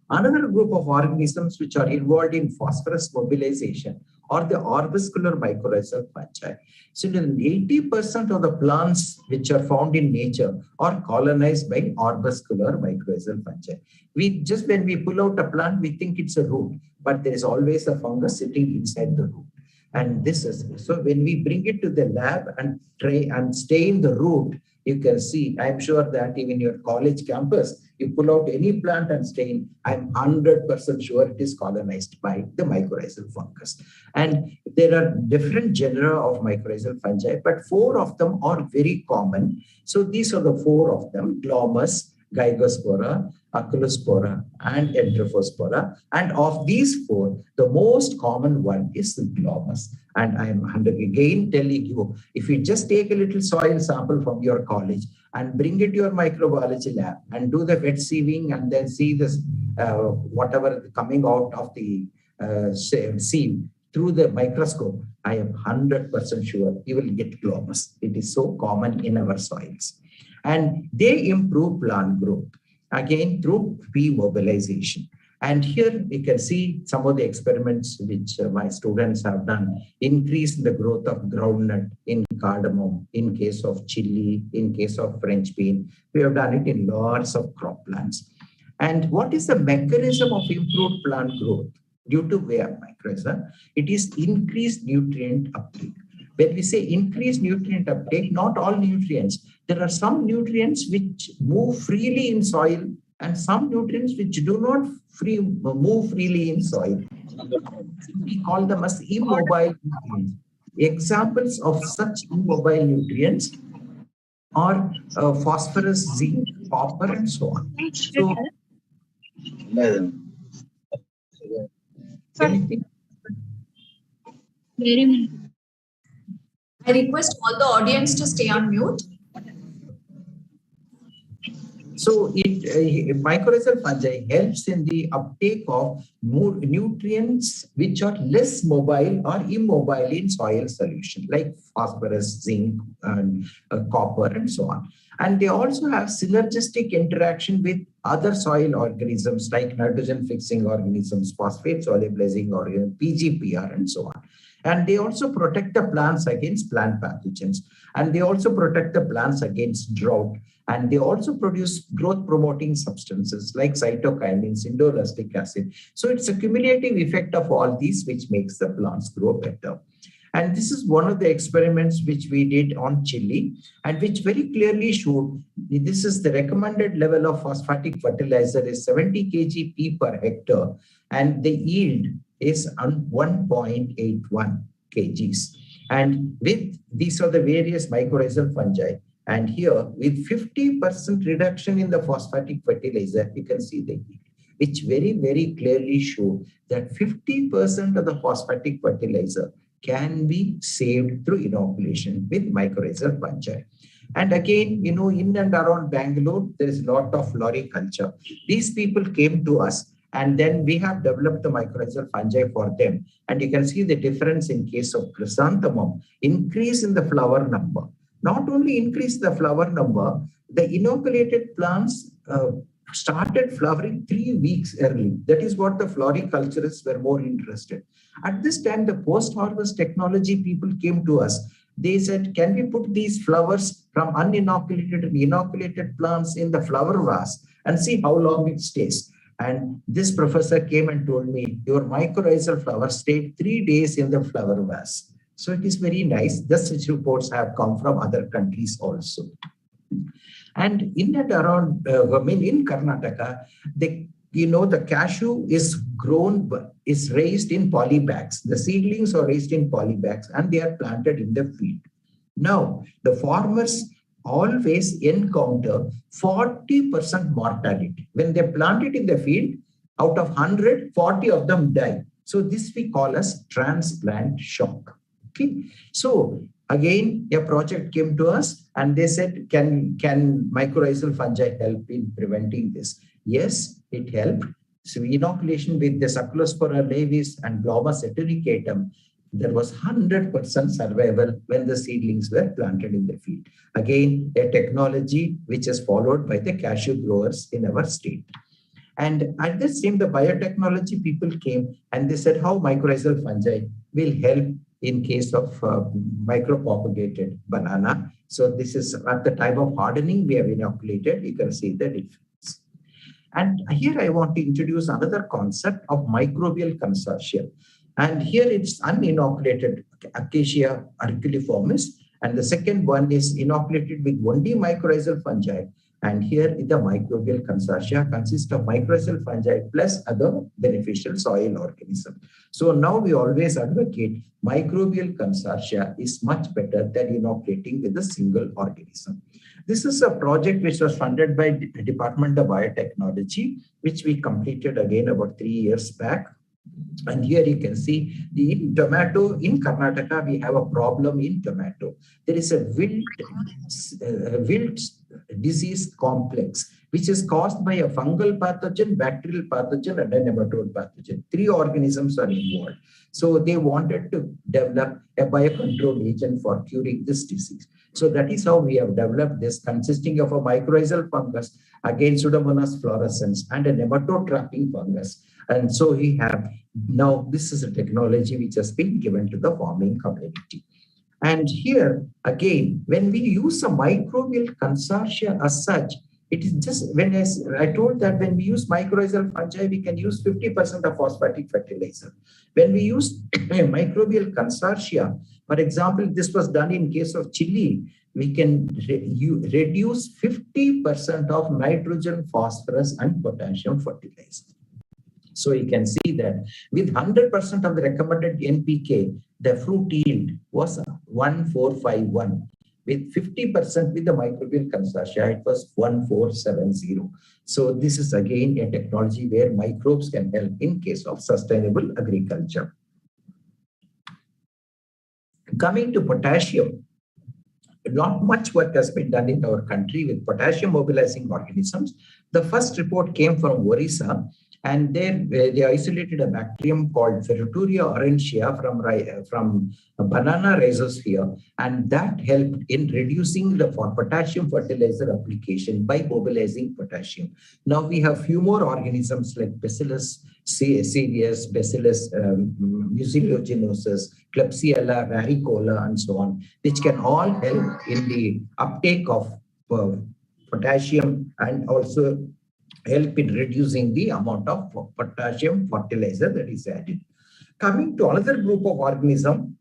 Another group of organisms which are involved in phosphorus mobilization are the arbuscular mycorrhizal fungi. So 80% of the plants which are found in nature are colonized by arbuscular mycorrhizal fungi. When we pull out a plant, we think it's a root, but there is always a fungus sitting inside the root. And this is, so when we bring it to the lab and try and stain the root, you can see, I'm sure that even your college campus, you pull out any plant and stain, I'm 100% sure it is colonized by the mycorrhizal fungus. And there are different genera of mycorrhizal fungi, but 4 of them are very common. So these are the 4 of them: Glomus, Gygospora, Aculospora, and Entrophospora. And of these 4, the most common one is the Glomus. And I'm again telling you, if you just take a little soil sample from your college and bring it to your microbiology lab and do the wet sieving and then see this, whatever coming out of the sieve through the microscope, I am 100% sure you will get Glomus. It is so common in our soils. And they improve plant growth, again, through P mobilization. And here we can see some of the experiments which my students have done. Increase in the growth of groundnut, in cardamom, in case of chili, in case of French bean. We have done it in lots of crop plants. And what is the mechanism of improved plant growth due to where mycorrhiza? It is increased nutrient uptake. When we say increased nutrient uptake, not all nutrients. There are some nutrients which move freely in soil and some nutrients which do not move freely in soil. We call them as immobile nutrients. Examples of such immobile nutrients are phosphorus, zinc, copper, and so on. So, anything? I request all the audience to stay on mute. So mycorrhizal fungi helps in the uptake of more nutrients which are less mobile or immobile in soil solution, like phosphorus, zinc, and copper, and so on. And they also have synergistic interaction with other soil organisms like nitrogen-fixing organisms, phosphate-solubilizing organisms, PGPR, and so on. And they also protect the plants against plant pathogens. And they also protect the plants against drought. And they also produce growth-promoting substances like cytokinins, indolactic acid. So it's a cumulative effect of all these which makes the plants grow better. And this is one of the experiments which we did on chili and which very clearly showed this is the recommended level of phosphatic fertilizer is 70 kg P per hectare and the yield is 1.81 kgs. And with these are the various mycorrhizal fungi. And here with 50% reduction in the phosphatic fertilizer, you can see the yield, which very, very clearly show that 50% of the phosphatic fertilizer can be saved through inoculation with mycorrhizal fungi. And again, you know, in and around Bangalore, there is a lot of floriculture. These people came to us and then we have developed the mycorrhizal fungi for them. And you can see the difference in case of chrysanthemum, increase in the flower number. Not only increase the flower number, the inoculated plants started flowering 3 weeks early. That is what the floriculturists were more interested. At this time, the post-harvest technology people came to us. They said, can we put these flowers from uninoculated and inoculated plants in the flower vase and see how long it stays? And this professor came and told me, your mycorrhizal flower stayed 3 days in the flower vase. So it is very nice. Such reports have come from other countries also. And in and around, in Karnataka, the cashew is grown, is raised in polybags. The seedlings are raised in polybags and they are planted in the field. Now, the farmers always encounter 40% mortality. When they plant it in the field, out of 100, 40 of them die. So this we call as transplant shock. Okay. So again, a project came to us and they said, can mycorrhizal fungi help in preventing this? Yes, it helped. So inoculation with the Aculospora laevis and Glomus etericatum, there was 100% survival when the seedlings were planted in the field. Again, a technology which is followed by the cashew growers in our state. And at the same, the biotechnology people came and they said how mycorrhizal fungi will help in case of micropropagated banana. So this is at the time of hardening, we have inoculated. You can see the difference. And here I want to introduce another concept of microbial consortium. And here it's uninoculated Acacia auriculiformis. And the second one is inoculated with only mycorrhizal fungi. And here the microbial consortia consists of mycorrhizal fungi plus other beneficial soil organisms. So now we always advocate microbial consortia is much better than inoculating with a single organism. This is a project which was funded by the Department of Biotechnology, which we completed again about 3 years back. And here you can see the tomato in Karnataka, we have a problem in tomato. There is a wilt disease complex, which is caused by a fungal pathogen, bacterial pathogen, and a nematode pathogen. 3 organisms are involved. So they wanted to develop a biocontrol agent for curing this disease. So that is how we have developed this, consisting of a mycorrhizal fungus, again Pseudomonas fluorescens, and a nematode trapping fungus. And so we have now, this is a technology which has been given to the farming community. And here again, when we use a microbial consortia as such, it is just, when I told that when we use mycorrhizal fungi, we can use 50% of phosphatic fertilizer. When we use a microbial consortia, for example, this was done in case of chili, we can reduce 50% of nitrogen, phosphorus, and potassium fertilizer. So you can see that with 100% of the recommended NPK, the fruit yield was 1451. With 50% with the microbial consortia, it was 1470. So this is again a technology where microbes can help in case of sustainable agriculture. Coming to potassium, not much work has been done in our country with potassium mobilizing organisms. The first report came from Orissa, and they isolated a bacterium called Ferruturia aurantia from banana rhizosphere, and that helped in reducing the potassium fertilizer application by mobilizing potassium. Now we have few more organisms like Bacillus cereus, Bacillus mucilaginosus, Klebsiella varicola, and so on, which can all help in the uptake of potassium and also help in reducing the amount of potassium fertilizer that is added. Coming to another group of organism,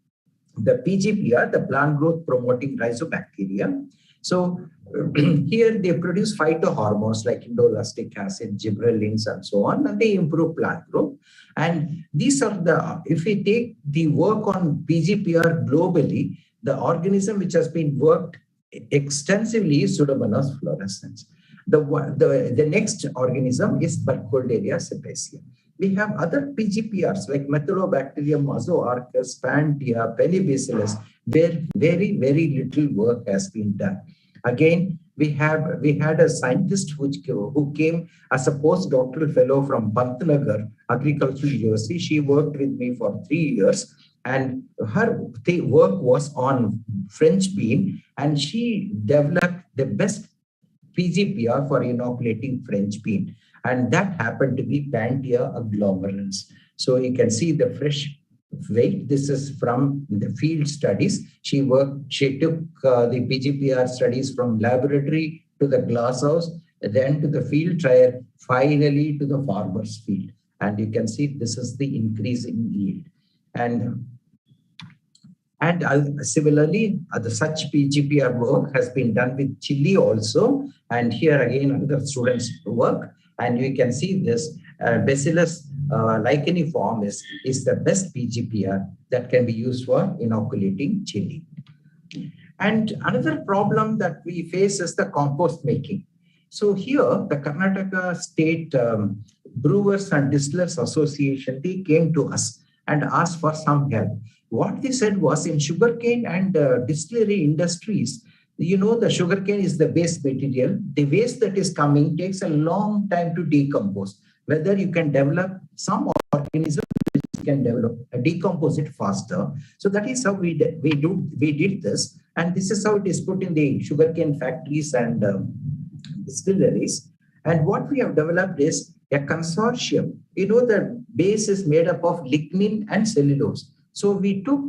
the PGPR, the plant growth promoting rhizobacteria. So here they produce phytohormones like indo-lactic acid, gibberellins, and so on, and they improve plant growth. And these are the, if we take the work on PGPR globally, the organism which has been worked extensively is Pseudomonas fluorescens. The next organism is Burkholderia cepacia. We have other PGPRs like Methylobacterium azoarchus, Pantia, Penibacillus, where very, very little work has been done. Again, we had a scientist who came as a postdoctoral fellow from Pantnagar Agricultural University. She worked with me for 3 years, and her work was on French bean, and she developed the best PGPR for inoculating French bean, and that happened to be Pantia agglomerans. So you can see the fresh weight. This is from the field studies. She took the PGPR studies from laboratory to the glasshouse, then to the field trial, finally to the farmer's field. And you can see this is the increase in yield. And similarly, such PGPR work has been done with chili also. And here again, other students work. And you can see this Bacillus licheniform is the best PGPR that can be used for inoculating chili. And another problem that we face is the compost making. So here, the Karnataka State Brewers and Distillers Association, they came to us and asked for some help. What they said was, in sugarcane and distillery industries, you know, the sugarcane is the base material. The waste that is coming takes a long time to decompose. Whether you can develop some organism which can decompose it faster. So that is how we did this, and this is how it is put in the sugarcane factories and distilleries. And what we have developed is a consortium. You know, the base is made up of lignin and cellulose. So we took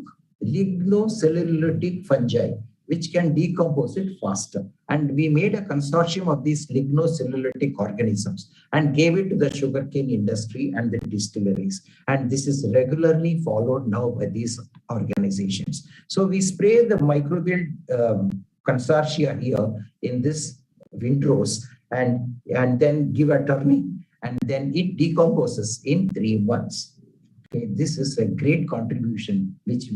lignocellulosic fungi, which can decompose it faster. And we made a consortium of these lignocellulosic organisms and gave it to the sugarcane industry and the distilleries. And this is regularly followed now by these organizations. So we spray the microbial consortia here in this windrows and then give a turning, and then it decomposes in 3 months. Okay, this is a great contribution which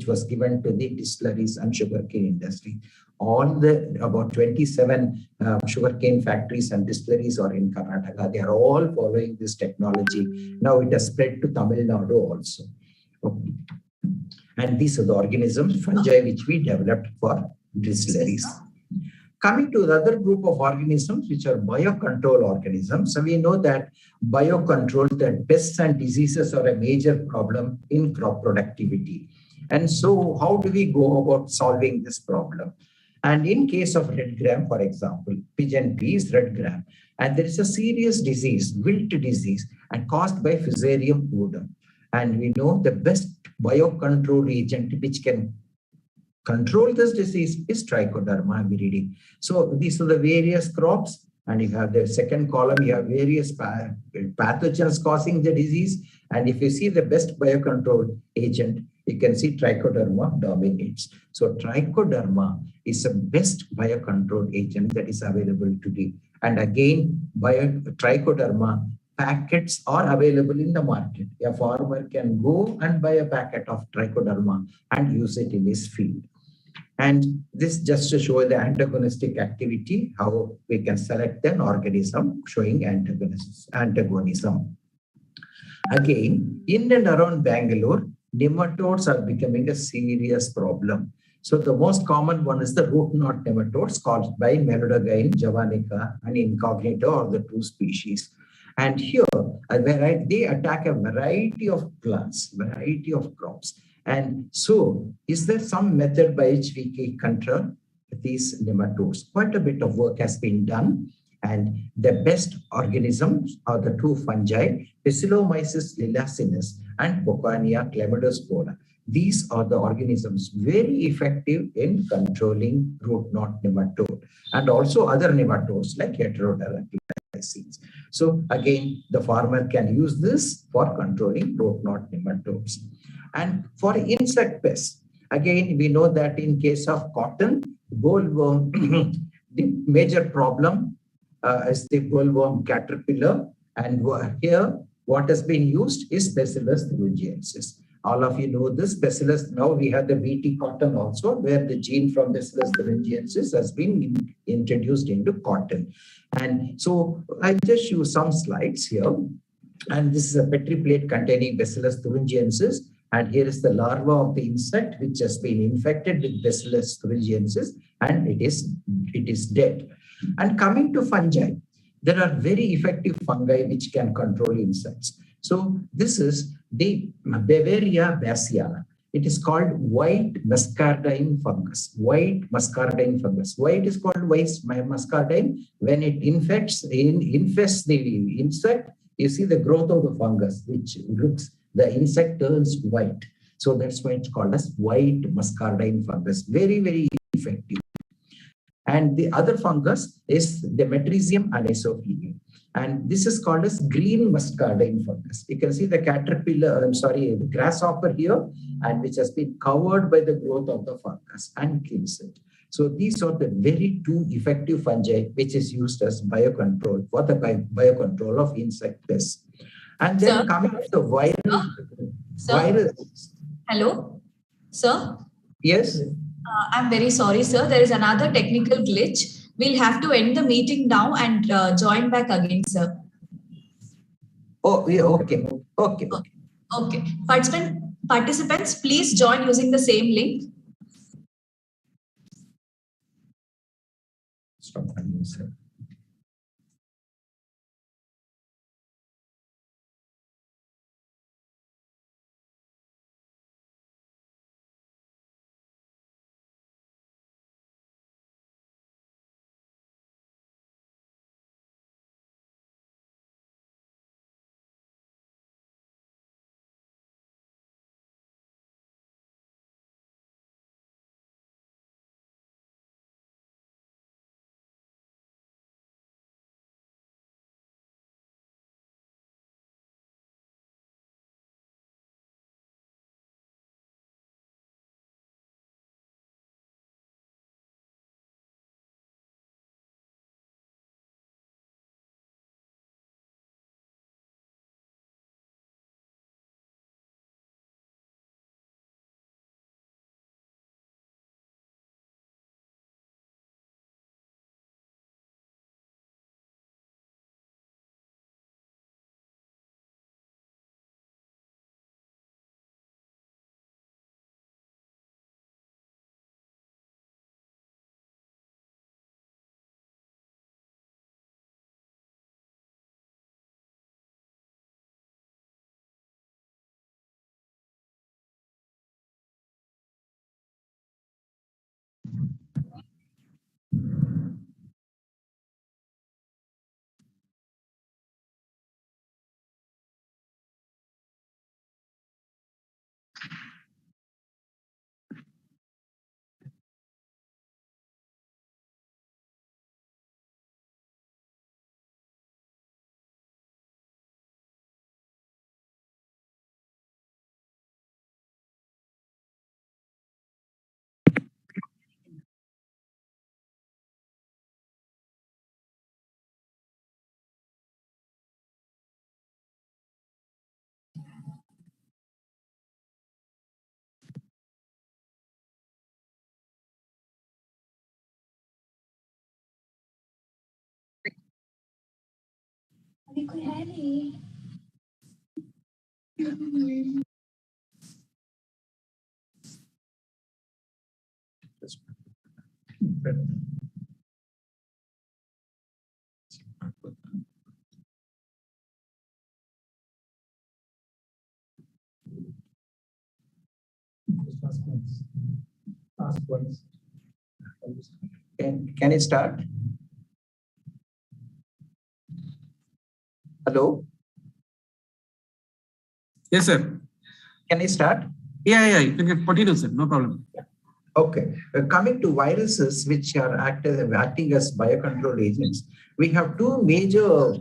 was given to the distilleries and sugarcane industry. All the about 27 sugarcane factories and distilleries are in Karnataka. They are all following this technology. Now it has spread to Tamil Nadu also. Okay. And these are the organisms, fungi, which we developed for distilleries. Coming to the other group of organisms, which are biocontrol organisms. So we know that biocontrol, that pests and diseases are a major problem in crop productivity. And so how do we go about solving this problem? And in case of red gram, for example, pigeon pea is red gram, and there is a serious disease, wilt disease, and caused by Fusarium pudum. And we know the best biocontrol agent which can control this disease is Trichoderma viride. So these are the various crops, and you have the second column, you have various pathogens causing the disease. And if you see the best biocontrol agent, you can see Trichoderma dominates. So Trichoderma is the best biocontrol agent that is available today. And again, Trichoderma packets are available in the market. A farmer can go and buy a packet of Trichoderma and use it in his field. And this just to show the antagonistic activity, how we can select an organism showing antagonism. Again, in and around Bangalore, nematodes are becoming a serious problem. So the most common one is the root knot nematodes caused by Melodogyne javanica and incognito, or the 2 species. And here, they attack a variety of plants, variety of crops. And so, is there some method by which we can control these nematodes? Quite a bit of work has been done. And the best organisms are the 2 fungi, Bacillomyces liliaceus and Bocania chlamydospora. These are the organisms very effective in controlling root knot nematode, and also other nematodes like Heterodera. So again, the farmer can use this for controlling root knot nematodes. And for insect pests, again, we know that in case of cotton, bollworm, the major problem is the bollworm caterpillar. And here, what has been used is Bacillus thuringiensis. All of you know this Bacillus. Now we have the BT cotton also, where the gene from Bacillus thuringiensis has been introduced into cotton. And so I just show some slides here. And this is a Petri plate containing Bacillus thuringiensis. And here is the larva of the insect, which has been infected with Bacillus thuringiensis, and it is dead. And coming to fungi, there are very effective fungi which can control insects. So this is the Bavaria bassiana. It is called white muscardine fungus. White muscardine fungus. Why it is called white muscardine? When it infests the insect, you see the growth of the fungus, which looks, the insect turns white. So that's why it's called as white muscardine fungus. Very, very effective. And the other fungus is the Metrisium anisophilum. And this is called as green muscardine fungus. You can see the the grasshopper here, and which has been covered by the growth of the fungus and kills it. So these are the very 2 effective fungi which is used as biocontrol for the biocontrol of insect pests. And then coming to the virus. Hello, sir. Yes. I'm very sorry, sir. There is another technical glitch. We'll have to end the meeting now and join back again, sir. Oh, yeah, okay. Okay. Participants, please join using the same link. Stop. Can I start? Hello? Yes, sir. Can I start? Yeah. You can continue, sir. No problem. Okay. Coming to viruses, which are acting as biocontrol agents, we have two major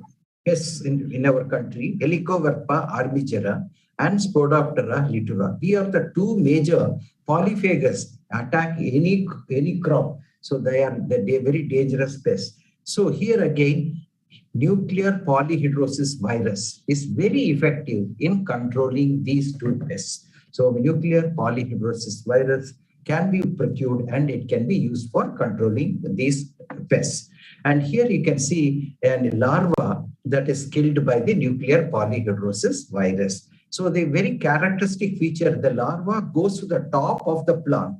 pests in our country, Helicoverpa armigera and Spodoptera litura. These are the two major polyphagous attack any crop. So they are very dangerous pests. So here again, nuclear polyhedrosis virus is very effective in controlling these two pests. So nuclear polyhedrosis virus can be procured and it can be used for controlling these pests. And here you can see a larva that is killed by the nuclear polyhedrosis virus. So the very characteristic feature, the larva goes to the top of the plant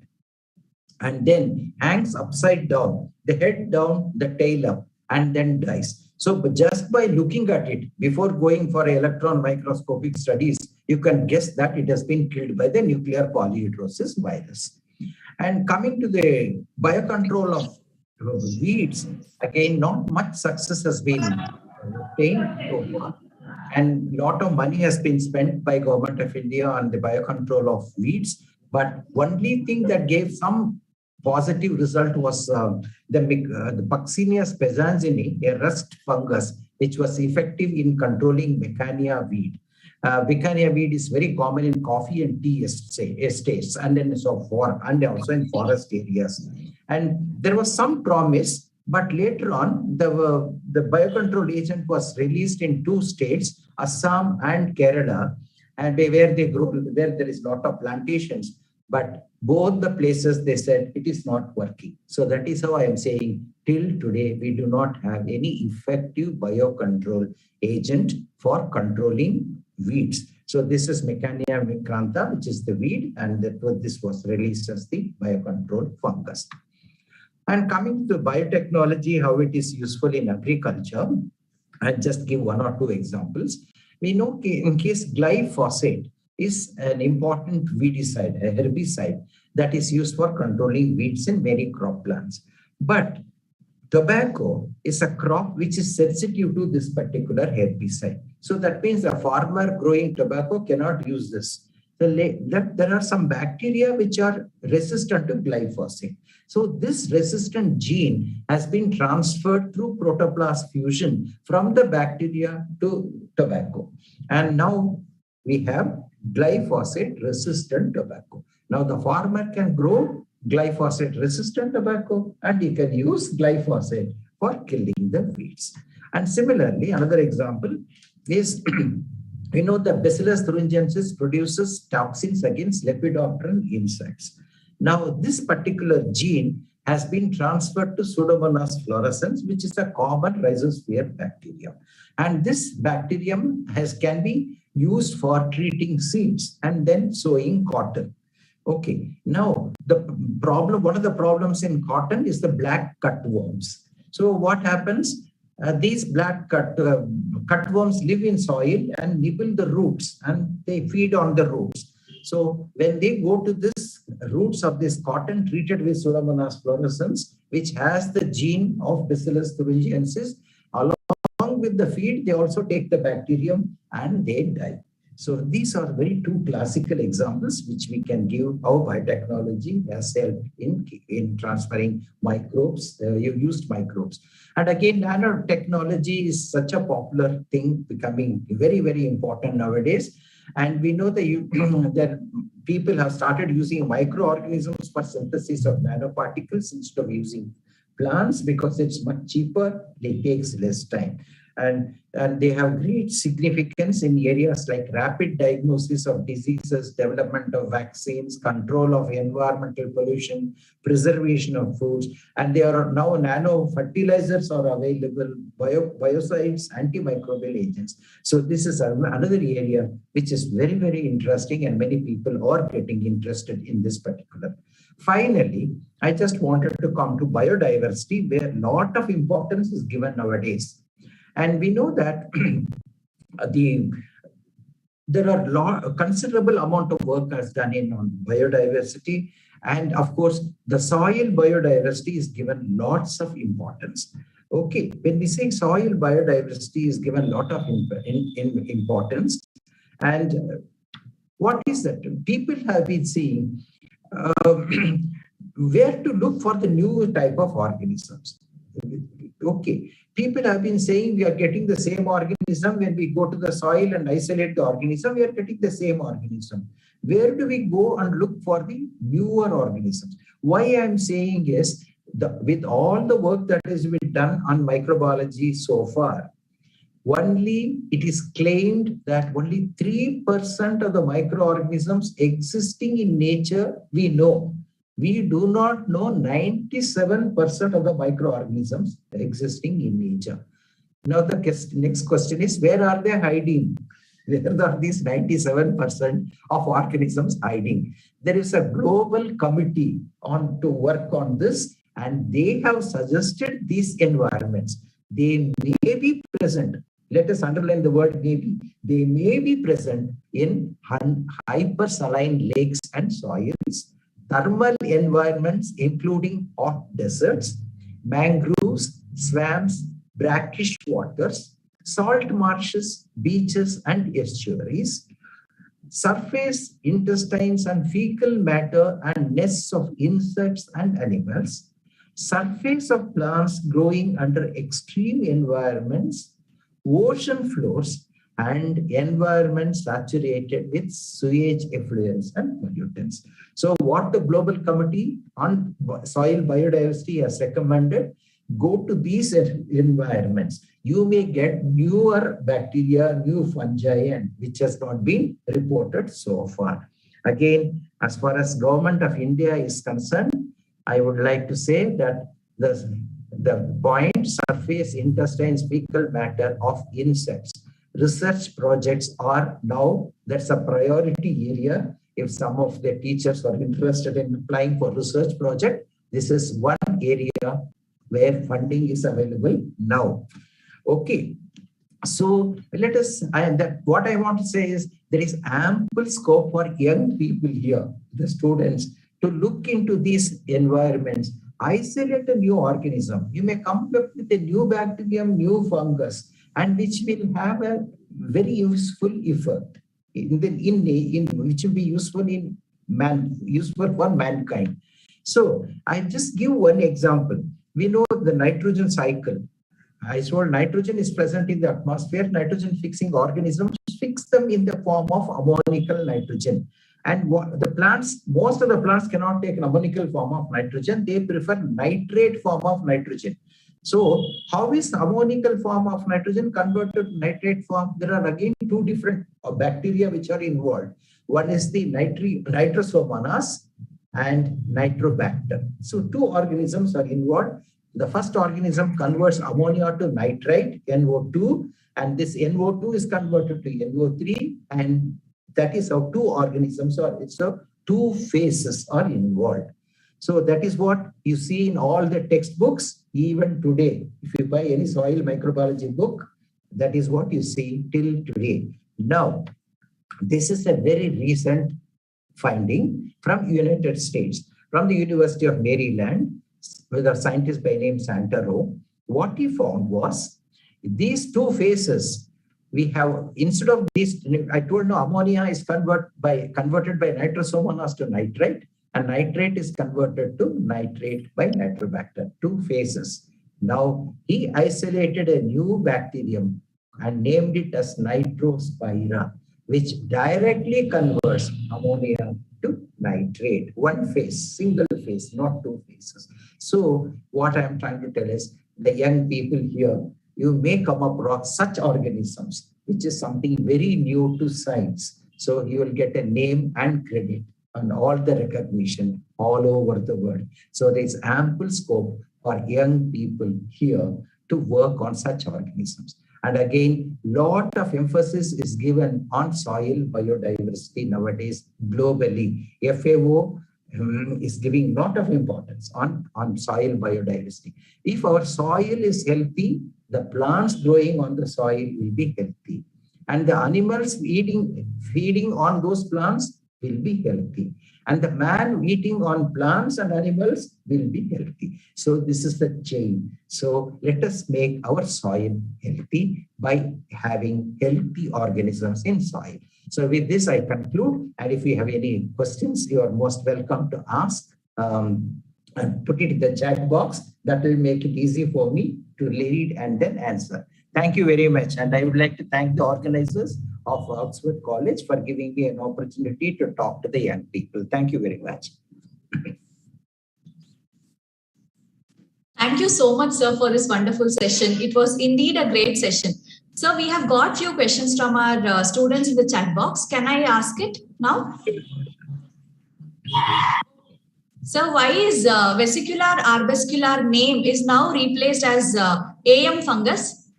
and then hangs upside down, the head down, the tail up, and then dies. So just by looking at it, before going for electron microscopic studies, you can guess that it has been killed by the nuclear polyhedrosis virus. And coming to the biocontrol of weeds, again, not much success has been obtained so far. And a lot of money has been spent by Government of India on the biocontrol of weeds. But only thing that gave some positive result was the Puccinia spezzanzini, a rust fungus, which was effective in controlling Mecania weed. Vicania weed is very common in coffee and tea estates, and then and also in forest areas. And there was some promise, but later on, the biocontrol agent was released in two states, Assam and Kerala, and where there is a lot of plantations. But both the places, they said it is not working. So that is how I am saying till today, we do not have any effective biocontrol agent for controlling weeds. So this is Mecania micrantha, which is the weed, and this was released as the biocontrol fungus. And coming to biotechnology, how it is useful in agriculture, I'll just give one or two examples. We know in case glyphosate is an important weedicide, a herbicide that is used for controlling weeds in many crop plants. But tobacco is a crop which is sensitive to this particular herbicide. So that means a farmer growing tobacco cannot use this. There are some bacteria which are resistant to glyphosate. So this resistant gene has been transferred through protoplast fusion from the bacteria to tobacco. And now we have glyphosate resistant tobacco. Now the farmer can grow glyphosate resistant tobacco and he can use glyphosate for killing the weeds. And similarly, another example is we know that Bacillus thuringiensis produces toxins against lepidopteran insects. Now, this particular gene has been transferred to Pseudomonas fluorescens, which is a common rhizosphere bacterium. And this bacterium can be used for treating seeds and then sowing cotton. Okay, now one of the problems in cotton is the black cutworms. So what happens? These black cutworms live in soil and nibble the roots and they feed on the roots. So when they go to this roots of this cotton treated with Pseudomonas fluorescens, which has the gene of Bacillus thuringiensis, along with the feed, they also take the bacterium and they die. So these are very two classical examples which we can give how biotechnology has helped in transferring microbes, used microbes. And again, nanotechnology is such a popular thing, becoming very, very important nowadays. And we know that people have started using microorganisms for synthesis of nanoparticles instead of using plants because it's much cheaper, it takes less time. And they have great significance in areas like rapid diagnosis of diseases, development of vaccines, control of environmental pollution, preservation of foods. And there are now nano fertilizers are available, biocides, antimicrobial agents. So this is another area which is very, very interesting, and many people are getting interested in this particular. Finally, I just wanted to come to biodiversity, where a lot of importance is given nowadays. And we know that there are considerable amount of work has done in on biodiversity. And of course, the soil biodiversity is given lots of importance. Okay, when we say soil biodiversity is given a lot of importance, and what is that? People have been seeing where to look for the new type of organisms. Okay, people have been saying we are getting the same organism. When we go to the soil and isolate the organism, we are getting the same organism. Where do we go and look for the newer organisms? Why I'm saying is, with all the work that has been done on microbiology so far, only it is claimed that only 3% of the microorganisms existing in nature we know. We do not know 97% of the microorganisms existing in nature. Now the next question is, where are they hiding? Where are these 97% of organisms hiding? There is a global committee to work on this, and they have suggested these environments. They may be present. Let us underline the word maybe. They may be present in hypersaline lakes and soils, thermal environments including hot deserts, mangroves, swamps, brackish waters, salt marshes, beaches and estuaries, surface intestines and fecal matter and nests of insects and animals, surface of plants growing under extreme environments, ocean floors, and environments saturated with sewage effluents and pollutants. So what the Global Committee on Soil Biodiversity has recommended, go to these environments. You may get newer bacteria, new fungi, and which has not been reported so far. Again, as far as Government of India is concerned, I would like to say that the point surface intestines fecal matter of insects research projects are now, that's a priority area. If some of the teachers are interested in applying for research project, this is one area where funding is available now. Okay, so let us, what I want to say is, there is ample scope for young people here, the students, to look into these environments, isolate a new organism. You may come up with a new bacterium, new fungus, and which will have a very useful effect which will be useful for mankind. So I just give one example. We know the nitrogen cycle. I told nitrogen is present in the atmosphere. Nitrogen fixing organisms fix them in the form of ammonical nitrogen. And the plants, most of the plants cannot take an ammonical form of nitrogen. They prefer nitrate form of nitrogen. So how is ammonical form of nitrogen converted to nitrate form? There are again two different bacteria which are involved. One is the Nitrosomonas and Nitrobacter. So two organisms are involved. The first organism converts ammonia to nitrite, NO2, and this NO2 is converted to NO3, and that is how two organisms are. It's so two phases are involved. So that is what you see in all the textbooks, even today. If you buy any soil microbiology book, that is what you see till today. Now, this is a very recent finding from United States, from the University of Maryland, with a scientist by name Santoro. What he found was these two phases. We have, instead of these, I told no, ammonia is converted by Nitrosomonas to nitrite, and nitrate is converted to nitrate by Nitrobacter, two phases. Now, he isolated a new bacterium and named it as Nitrospira, which directly converts ammonia to nitrate. One phase, single phase, not two phases. So what I'm trying to tell is, the young people here, you may come across such organisms, which is something very new to science. So you will get a name and credit and all the recognition all over the world. So there's ample scope for young people here to work on such organisms. And again, lot of emphasis is given on soil biodiversity nowadays globally. FAO is giving lot of importance on soil biodiversity. If our soil is healthy, the plants growing on the soil will be healthy. And the animals feeding on those plants will be healthy. And the man eating on plants and animals will be healthy. So this is the chain. So let us make our soil healthy by having healthy organisms in soil. So with this, I conclude. And if you have any questions, you are most welcome to ask and put it in the chat box. That will make it easy for me to read and then answer. Thank you very much. And I would like to thank the organizers of Oxford College for giving me an opportunity to talk to the young people. Thank you very much. Thank you so much, sir, for this wonderful session. It was indeed a great session. So we have got few questions from our students in the chat box. Can I ask it now? So why is vesicular arbuscular name is now replaced as AM fungus?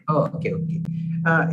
Oh, okay.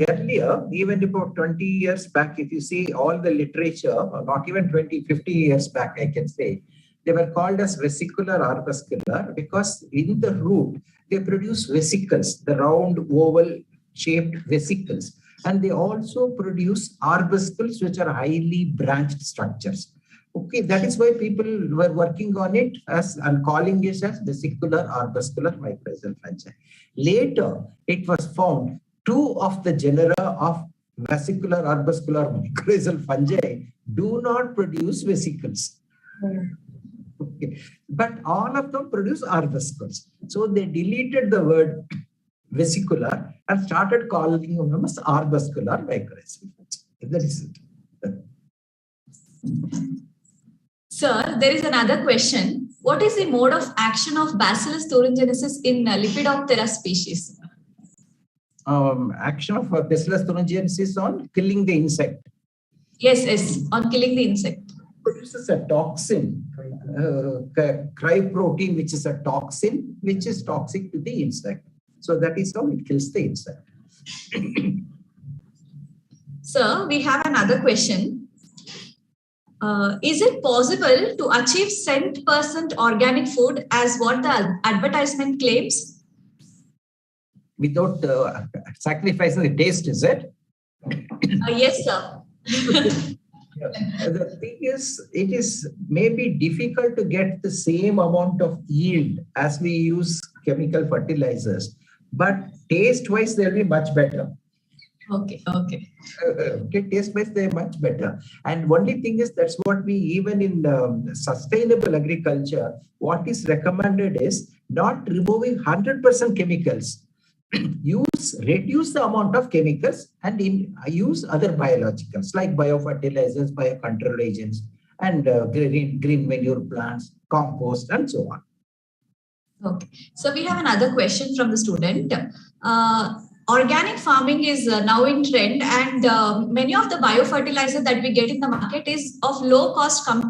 Earlier, even about 20 years back, if you see all the literature, or not even 20, 50 years back, I can say, they were called as vesicular arbuscular because in the root, they produce vesicles, the round oval shaped vesicles. And they also produce arbuscles, which are highly branched structures. Okay, that is why people were working on it as and calling it as vesicular arbuscular mycorrhizal fungi. Later, it was found 2 of the genera of vesicular arbuscular mycorrhizal fungi do not produce vesicles. Okay. But all of them produce arbuscles. So they deleted the word vesicular and started calling them as arbuscular mycorrhizal fungi. That is it. Sir, there is another question. What is the mode of action of Bacillus thuringiensis in Lepidoptera species? Action of Bacillus thuringiensis on killing the insect. Yes, on killing the insect. Produces a toxin, cryprotein, which is a toxin, which is toxic to the insect. So that is how it kills the insect. Sir, we have another question. Is it possible to achieve 100% organic food as what the advertisement claims? Without sacrificing the taste, is it? Yes, sir. The thing is, it is maybe difficult to get the same amount of yield as we use chemical fertilizers, but taste-wise, they'll be much better. Okay. Taste-wise, they're much better. And only thing is, that's what we, even in sustainable agriculture, what is recommended is not removing 100% chemicals. Reduce the amount of chemicals and use other biologicals like biofertilizers, biocontrol agents, and green manure plants, compost, and so on. Okay. So we have another question from the student. Organic farming is now in trend, and many of the biofertilizer that we get in the market is of low cost compared